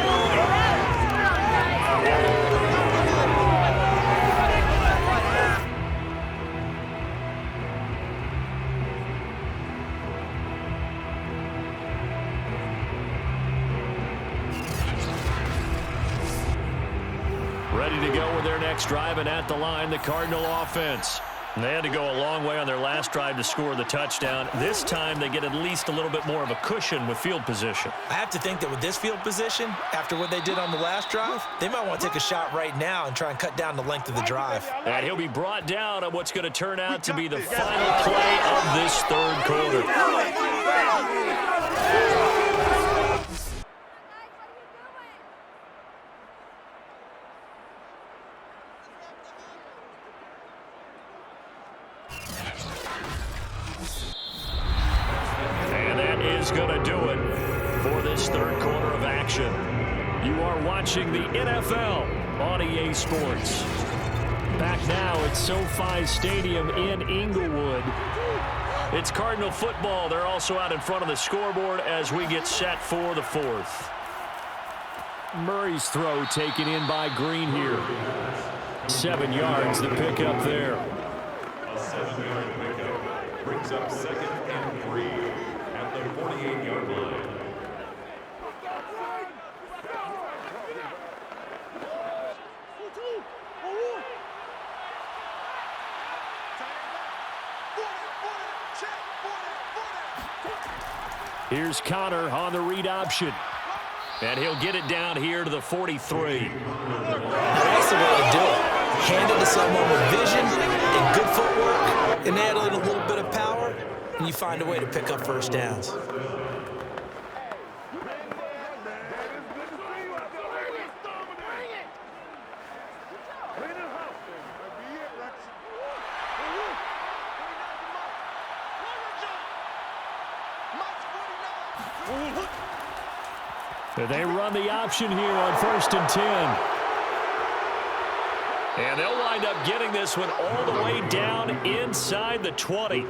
Ready to go with their next drive, and at the line, the Cardinal offense. And they had to go a long way on their last drive to score the touchdown. This time, they get at least a little bit more of a cushion with field position. I have to think that with this field position, after what they did on the last drive, they might want to take a shot right now and try and cut down the length of the drive. And he'll be brought down on what's going to turn out to be the final play of this third quarter. Going to do it for this third quarter of action. You are watching the NFL on EA Sports. Back now at SoFi Stadium in Inglewood. It's Cardinal football. They're also out in front of the scoreboard as we get set for the fourth. Murray's throw taken in by Green here. 7 yards, the pickup there. A 7-yard pickup brings up 2nd and 3. The 48-yard line. Here's Connor on the read option. And he'll get it down here to the 43. That's the way to do it. Hand it to someone with vision and good footwork, and add in a little bit of power, and you find a way to pick up first downs. They run the option here on 1st and 10. And they'll wind up getting this one all the way down inside the 20.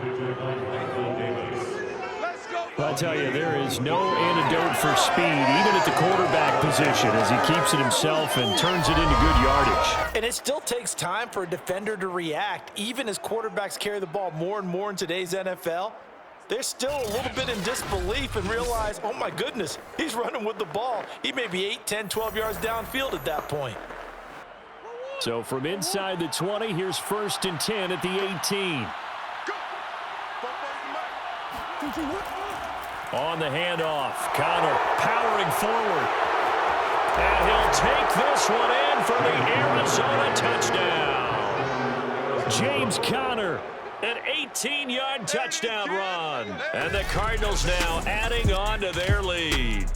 I'll tell you, there is no antidote for speed, even at the quarterback position, as he keeps it himself and turns it into good yardage. And it still takes time for a defender to react, even as quarterbacks carry the ball more and more in today's NFL. They're still a little bit in disbelief and realize, oh my goodness, he's running with the ball. He may be 8, 10, 12 yards downfield at that point. So from inside the 20, here's 1st and 10 at the 18. On the handoff, Connor powering forward. And he'll take this one in for the Arizona touchdown. James Conner. An 18-yard touchdown run. And the Cardinals now adding on to their lead.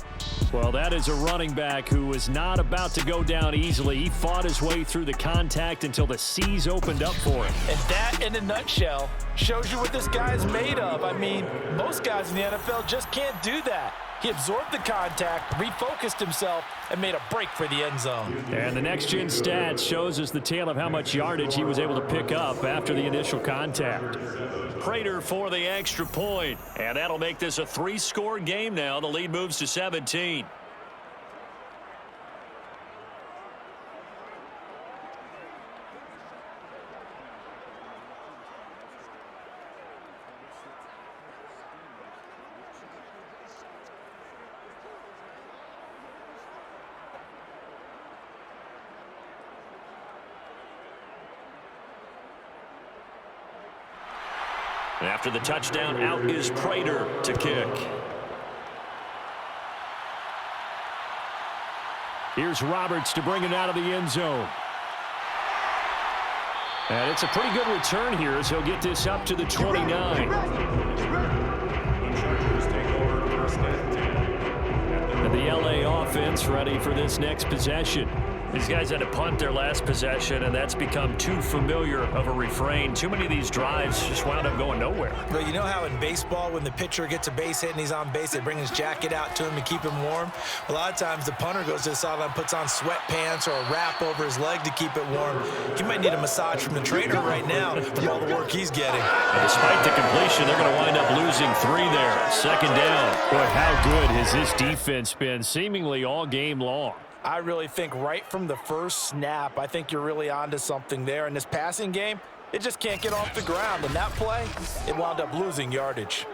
Well, that is a running back who was not about to go down easily. He fought his way through the contact until the seas opened up for him. And that, in a nutshell, shows you what this guy is made of. I mean, most guys in the NFL just can't do that. He absorbed the contact, refocused himself, and made a break for the end zone. And the next-gen stats shows us the tale of how much yardage he was able to pick up after the initial contact. Prater for the extra point, and that'll make this a 3-score game now. The lead moves to 17. After the touchdown, out is Prater to kick. Here's Roberts to bring it out of the end zone. And it's a pretty good return here as he'll get this up to the 29. And the LA offense ready for this next possession. These guys had to punt their last possession, and that's become too familiar of a refrain. Too many of these drives just wound up going nowhere. But you know how in baseball, when the pitcher gets a base hit and he's on base, they bring his jacket out to him to keep him warm? A lot of times the punter goes to the sideline, puts on sweatpants or a wrap over his leg to keep it warm. He might need a massage from the trainer right now from all the work he's getting. And despite the completion, they're going to wind up losing 3 there. Second down. Boy, how good has this defense been seemingly all game long? I really think right from the first snap, I think you're really onto something there. In this passing game, it just can't get off the ground. And that play, it wound up losing yardage.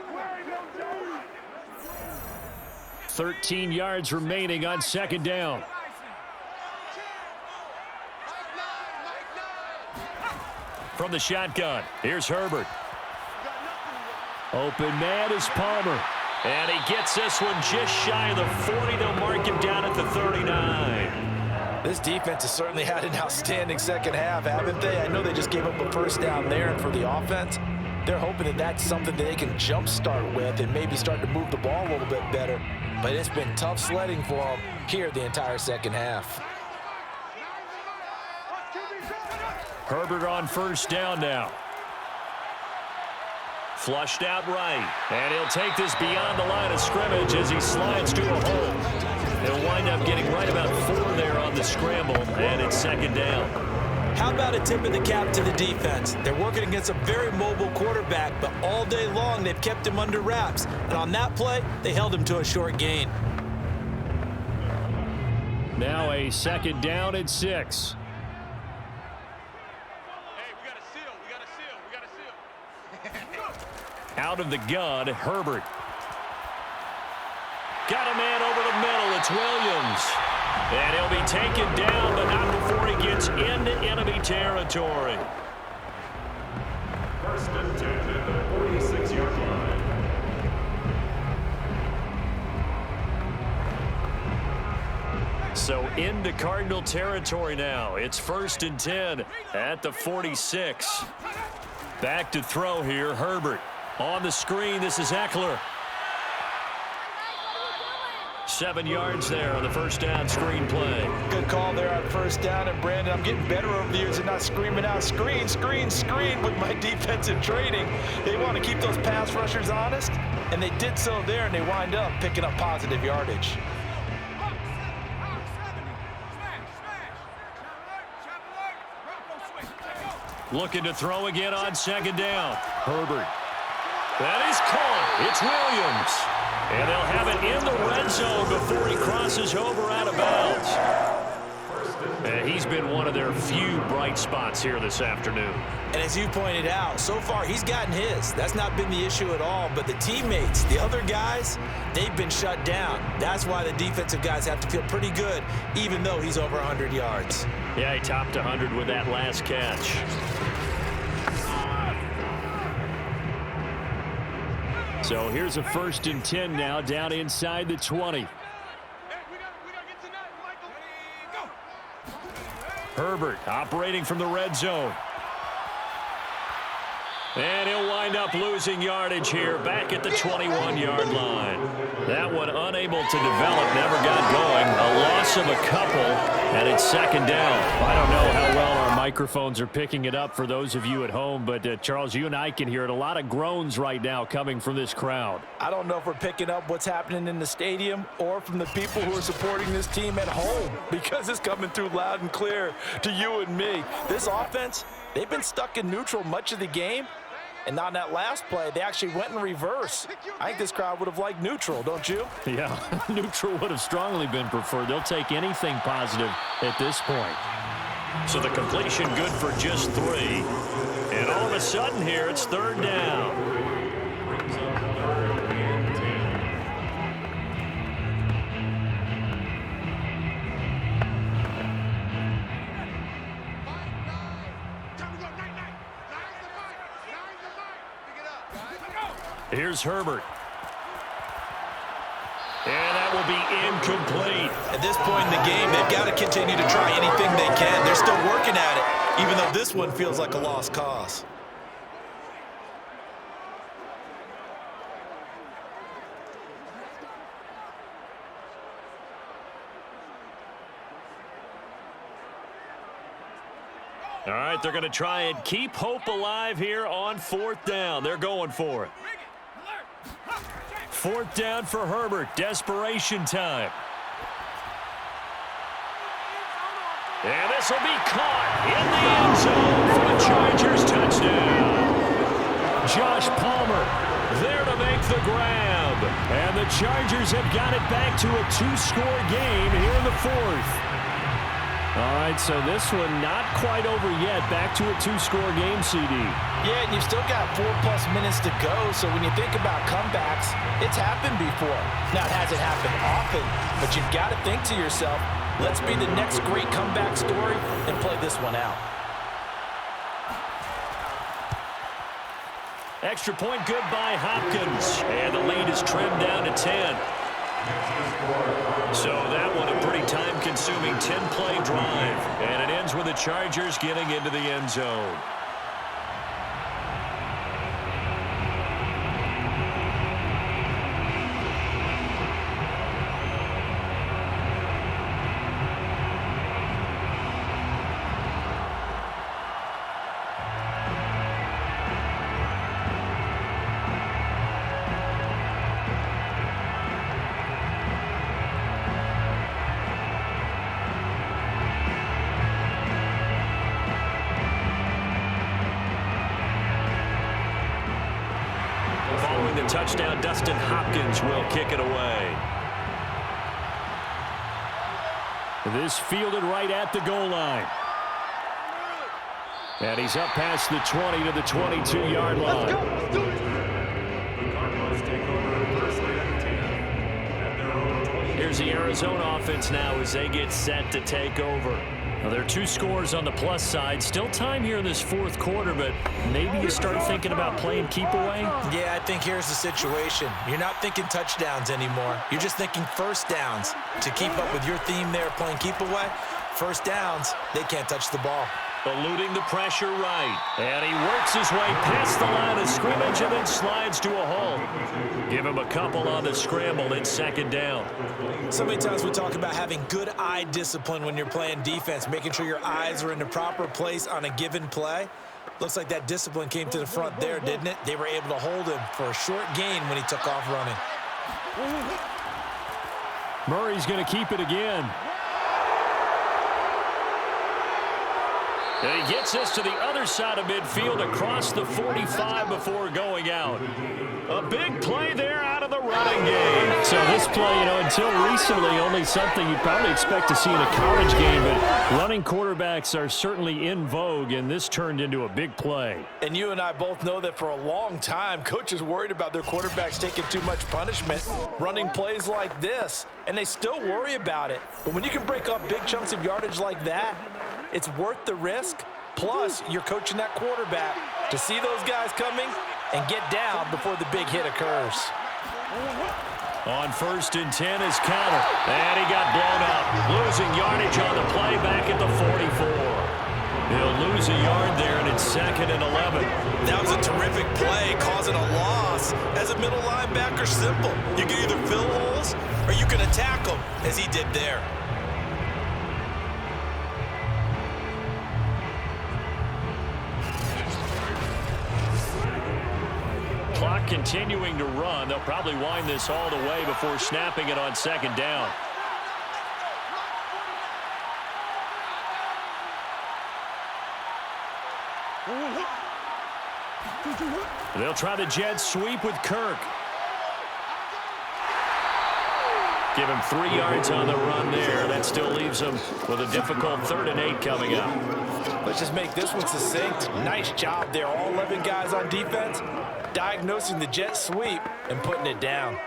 13 yards remaining on second down. From the shotgun, here's Herbert. Open man is Palmer. And he gets this one just shy of the 40. They'll mark him down at the 39. This defense has certainly had an outstanding second half, haven't they? I know they just gave up a first down there, and for the offense, they're hoping that that's something that they can jumpstart with and maybe start to move the ball a little bit better. But it's been tough sledding for them here the entire second half. Herbert on first down now. Flushed out right. And he'll take this beyond the line of scrimmage as he slides to a hole. He'll wind up getting right about 4 there on the scramble, and it's second down. How about a tip of the cap to the defense? They're working against a very mobile quarterback, but all day long they've kept him under wraps. And on that play, they held him to a short gain. Now a second down and 6. Out of the gun, Herbert. Got a man over the middle. It's Williams. And he'll be taken down, but not before he gets into enemy territory. First and 10 at the 46-yard line. So into Cardinal territory now. It's first and 10 at the 46. Back to throw here, Herbert. On the screen, this is Eckler. 7 yards there on the first down screen play. Good call there on first down. And, Brandon, I'm getting better over the years and not screaming out, screen, screen, screen with my defensive training. They want to keep those pass rushers honest, and they did so there, and they wind up picking up positive yardage. Looking to throw again on second down. Herbert. That is caught. It's Williams. And they'll have it in the red zone before he crosses over out of bounds. And he's been one of their few bright spots here this afternoon. And as you pointed out, so far he's gotten his. That's not been the issue at all. But the teammates, the other guys, they've been shut down. That's why the defensive guys have to feel pretty good, even though he's over 100 yards. Yeah, he topped 100 with that last catch. So here's a first and 10 now down inside the 20. Herbert operating from the red zone. And he'll wind up losing yardage here back at the 21-yard line. That one unable to develop, never got going. A loss of a couple, and it's second down. I don't know how well our microphones are picking it up for those of you at home, but Charles, you and I can hear it. A lot of groans right now coming from this crowd. I don't know if we're picking up what's happening in the stadium or from the people who are supporting this team at home, because it's coming through loud and clear to you and me. This offense, they've been stuck in neutral much of the game, and on that last play, they actually went in reverse. I think this crowd would have liked neutral, don't you? Yeah, neutral would have strongly been preferred. They'll take anything positive at this point. So the completion good for just 3. And all of a sudden here, it's 3rd down. Brings up 3rd and 10. Here's Herbert. And that will be incomplete. At this point in the game, they've got to continue to try anything they can. They're still working at it, even though this one feels like a lost cause. All right, they're going to try and keep hope alive here on 4th down. They're going for it. 4th down for Herbert. Desperation time. And this will be caught in the end zone for a Chargers touchdown. Josh Palmer there to make the grab. And the Chargers have got it back to a 2-score game here in the 4th. All right, so this one not quite over yet. Back to a 2-score game, CD. Yeah, and you've still got 4+ minutes to go, so when you think about comebacks, it's happened before. Now, it hasn't happened often, but you've got to think to yourself, let's be the next great comeback story and play this one out. Extra point good by Hopkins. And the lead is trimmed down to 10. So that one a pretty time-consuming 10-play drive. And it ends with the Chargers getting into the end zone. The touchdown, Dustin Hopkins will kick it away. This fielded right at the goal line. And he's up past the 20 to the 22-yard line. The Cardinals take over 1st and 10 at their own 20. Here's the Arizona offense now as they get set to take over. Now, there are 2 scores on the plus side. Still time here in this 4th quarter, but maybe you start thinking about playing keep away? Yeah, I think here's the situation. You're not thinking touchdowns anymore. You're just thinking 1st downs. To keep up with your theme there, playing keep away, 1st downs, they can't touch the ball. Eluding the pressure right. And he works his way past the line of scrimmage and then slides to a halt. Give him a couple on the scramble. It's 2nd down. So many times we talk about having good eye discipline when you're playing defense, making sure your eyes are in the proper place on a given play. Looks like that discipline came to the front there, didn't it? They were able to hold him for a short gain when he took off running. Murray's going to keep it again. And he gets us to the other side of midfield across the 45 before going out. A big play there out of the running game. So this play, until recently, only something you'd probably expect to see in a college game, but running quarterbacks are certainly in vogue, and this turned into a big play. And you and I both know that for a long time, coaches worried about their quarterbacks taking too much punishment, running plays like this, and they still worry about it. But when you can break up big chunks of yardage like that, it's worth the risk. Plus, you're coaching that quarterback to see those guys coming and get down before the big hit occurs. On 1st and 10 is counter. And he got blown up. Losing yardage on the play back at the 44. He'll lose a yard there, and it's 2nd and 11. That was a terrific play, causing a loss. As a middle linebacker, simple. You can either fill holes or you can attack them, as he did there. clock continuing to run. They'll probably wind this all the way before snapping it on second down. They'll try the jet sweep with Kirk. Give him 3 yards on the run there. That still leaves him with a difficult 3rd and 8 coming up. Let's just make this one succinct. Nice job there. All 11 guys on defense diagnosing the jet sweep and putting it down.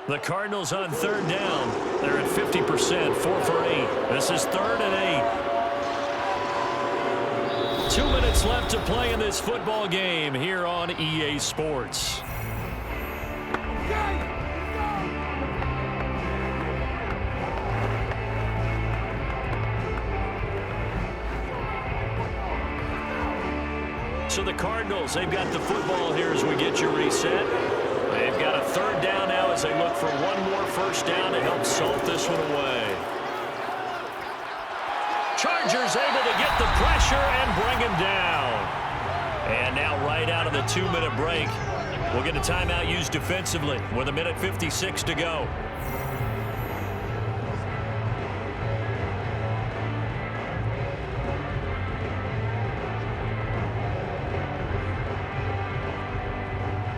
The Cardinals on 3rd down. They're at 50%, 4 for 8. This is 3rd and 8. 2 minutes left to play in this football game here on EA Sports. So the Cardinals, they've got the football here as we get you reset. They've got a 3rd down now as they look for one more 1st down to help salt this one away. Chargers able to get the pressure and bring him down. And now right out of the 2-minute break, we'll get a timeout used defensively with 1:56 to go.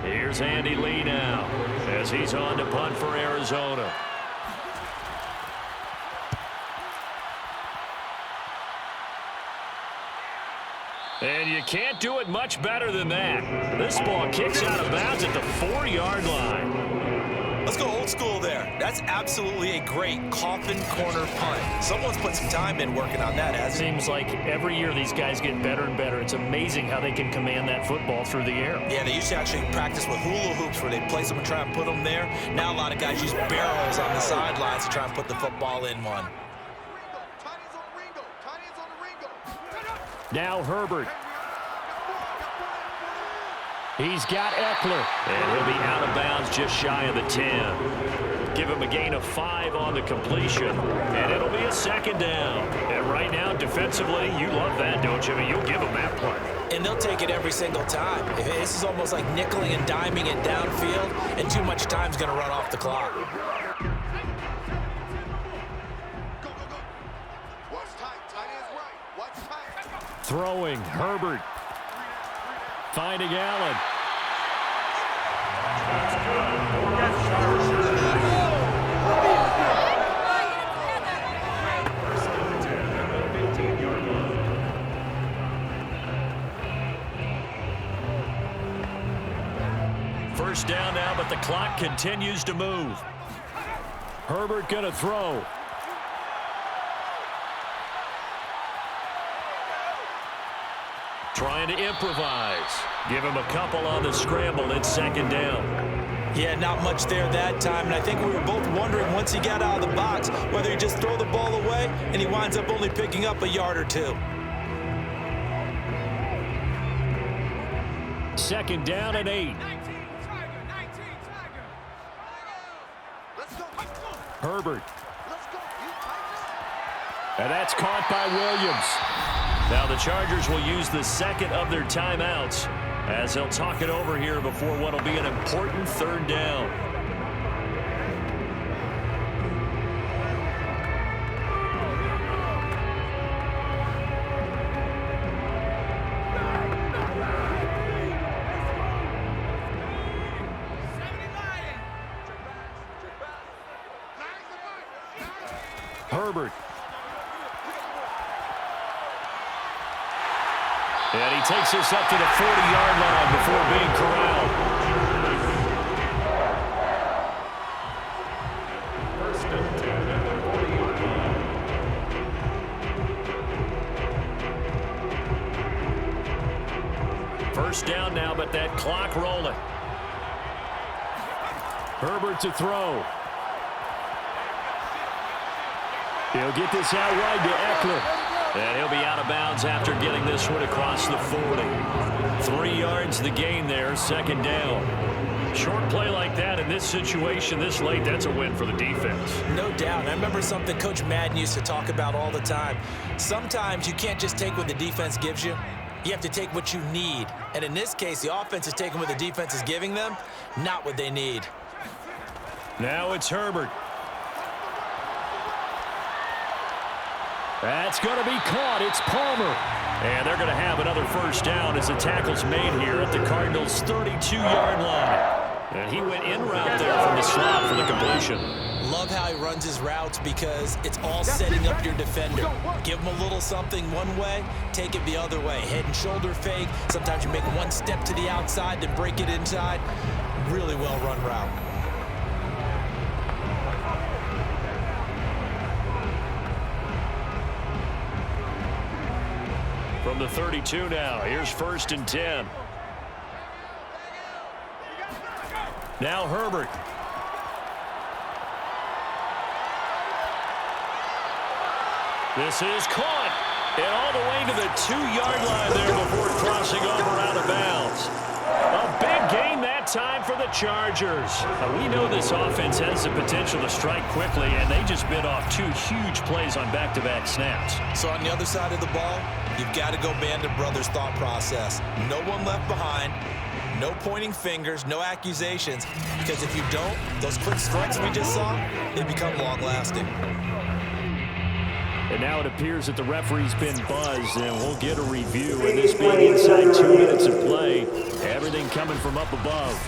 Here's Andy Lee now as he's on to punt for Arizona. And you can't do it much better than that. This ball kicks out of bounds at the 4-yard line. Let's go old school there. That's absolutely a great coffin corner punt. Someone's put some time in working on that, hasn't it? Seems like every year these guys get better and better. It's amazing how they can command that football through the air. Yeah, they used to actually practice with hula hoops where they place them and try and put them there. Now a lot of guys use barrels on the sidelines to try and put the football in one. Now Herbert. He's got Eckler. And he'll be out of bounds just shy of the 10. Give him a gain of 5 on the completion. And it'll be a 2nd down. And right now, defensively, you love that, don't you? I mean, you'll give them that play. And they'll take it every single time. This is almost like nickeling and diming it downfield, and too much time's going to run off the clock. Throwing, Herbert. Finding Allen. First down now, but the clock continues to move. Herbert gonna throw. Trying to improvise. Give him a couple on the scramble. It's 2nd down. Yeah, not much there that time. And I think we were both wondering once he got out of the box whether he just throw the ball away and he winds up only picking up a yard or 2. 2nd down and 8. Herbert. And that's caught by Williams. Now the Chargers will use the 2nd of their timeouts as they'll talk it over here before what will be an important 3rd down. Herbert. And he takes us up to the 40-yard line before being corralled. First down now, but that clock rolling. Herbert to throw. He'll get this out wide to Eckler. And he'll be out of bounds after getting this one across the 40. 3 yards the gain there, 2nd down. Short play like that in this situation this late, that's a win for the defense. No doubt. I remember something Coach Madden used to talk about all the time. Sometimes you can't just take what the defense gives you. You have to take what you need. And in this case, the offense is taking what the defense is giving them, not what they need. Now it's Herbert. That's going to be caught. It's Palmer. And they're going to have another first down as the tackle's made here at the Cardinals' 32-yard line. And he went in route there from the slot for the completion. Love how he runs his routes because it's all setting up your defender. Give him a little something one way, take it the other way. Head and shoulder fake. Sometimes you make one step to the outside, then break it inside. Really well run route. From the 32 now, here's 1st and 10. Now Herbert. This is caught. And all the way to the 2-yard line there before crossing over out of bounds. A big gain that time for the Chargers. We know this offense has the potential to strike quickly, and they just bit off 2 huge plays on back-to-back snaps. So on the other side of the ball, you've got to go Band of Brothers thought process. No one left behind. No pointing fingers, no accusations, because if you don't, those quick strikes we just saw, they become long-lasting. And now it appears that the referee's been buzzed, and we'll get a review. And this being inside 2 minutes of play, everything coming from up above.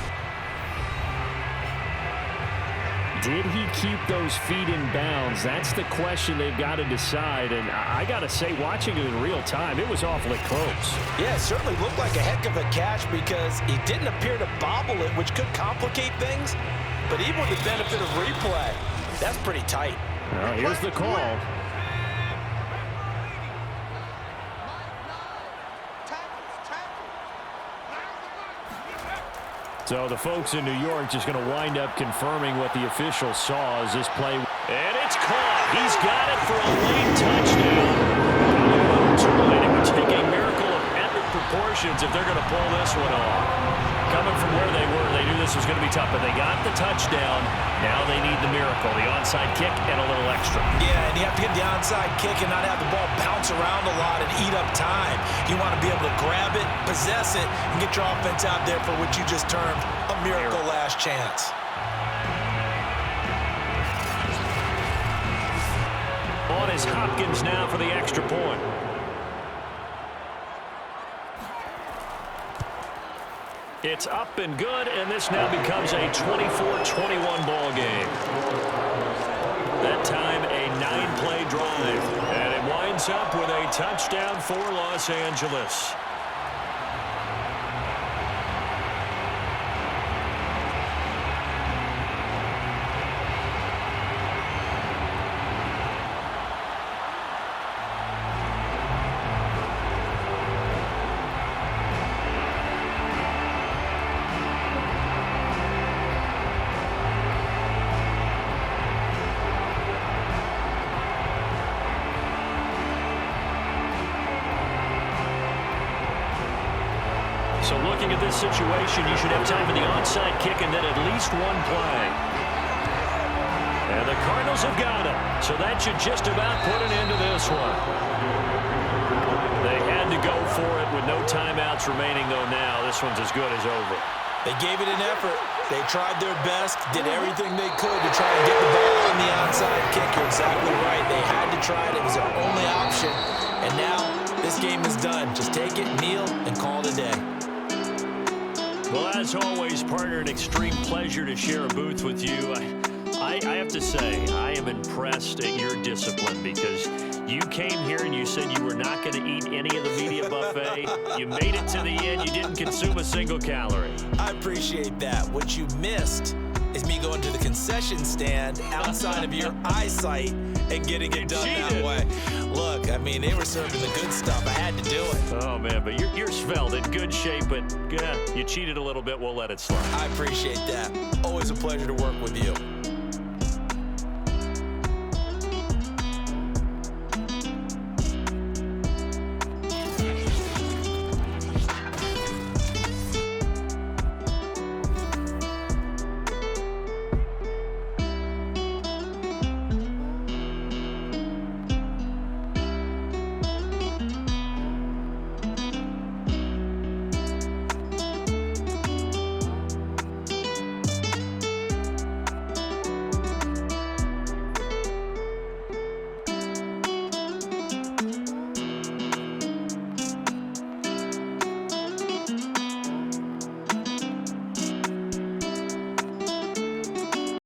Did he keep those feet in bounds? That's the question they've got to decide. And I got to say, watching it in real time, it was awfully close. Yeah, it certainly looked like a heck of a catch because he didn't appear to bobble it, which could complicate things. But even with the benefit of replay, that's pretty tight. Well, here's the call. So the folks in New York just going to wind up confirming what the officials saw as this play. And it's caught. He's got it for a late touchdown. It would take a miracle of epic proportions if they're going to pull this one off. Coming from where they were, they knew this was going to be tough, but they got the touchdown. Now they need the miracle, the onside kick and a little extra. Yeah, and you have to get the onside kick and not have the ball bounce around a lot and eat up time. You want to be able to grab it, possess it, and get your offense out there for what you just termed a miracle last chance. On is Hopkins now for the extra point. It's up and good, and this now becomes a 24-21 ball game. That time, a 9-play drive, and it winds up with a touchdown for Los Angeles. So looking at this situation, you should have time for the onside kick and then at least one play. And the Cardinals have got it. So that should just about put an end to this one. They had to go for it with no timeouts remaining, though now. This one's as good as over. They gave it an effort. They tried their best, did everything they could to try and get the ball on the onside kick. You're exactly right. They had to try it. It was their only option. And now this game is done. Just take it, kneel, and call it a day. Well, as always, partner, an extreme pleasure to share a booth with you. I have to say, I am impressed at your discipline because you came here and you said you were not going to eat any of the media buffet. You made it to the end. You didn't consume a single calorie. I appreciate that. What you missed is me going to the concession stand outside of your eyesight and getting it done that way. Look, I mean, they were serving the good stuff. I had to do it. Oh, man, but you're svelte, in good shape, but yeah, you cheated a little bit. We'll let it slide. I appreciate that. Always a pleasure to work with you.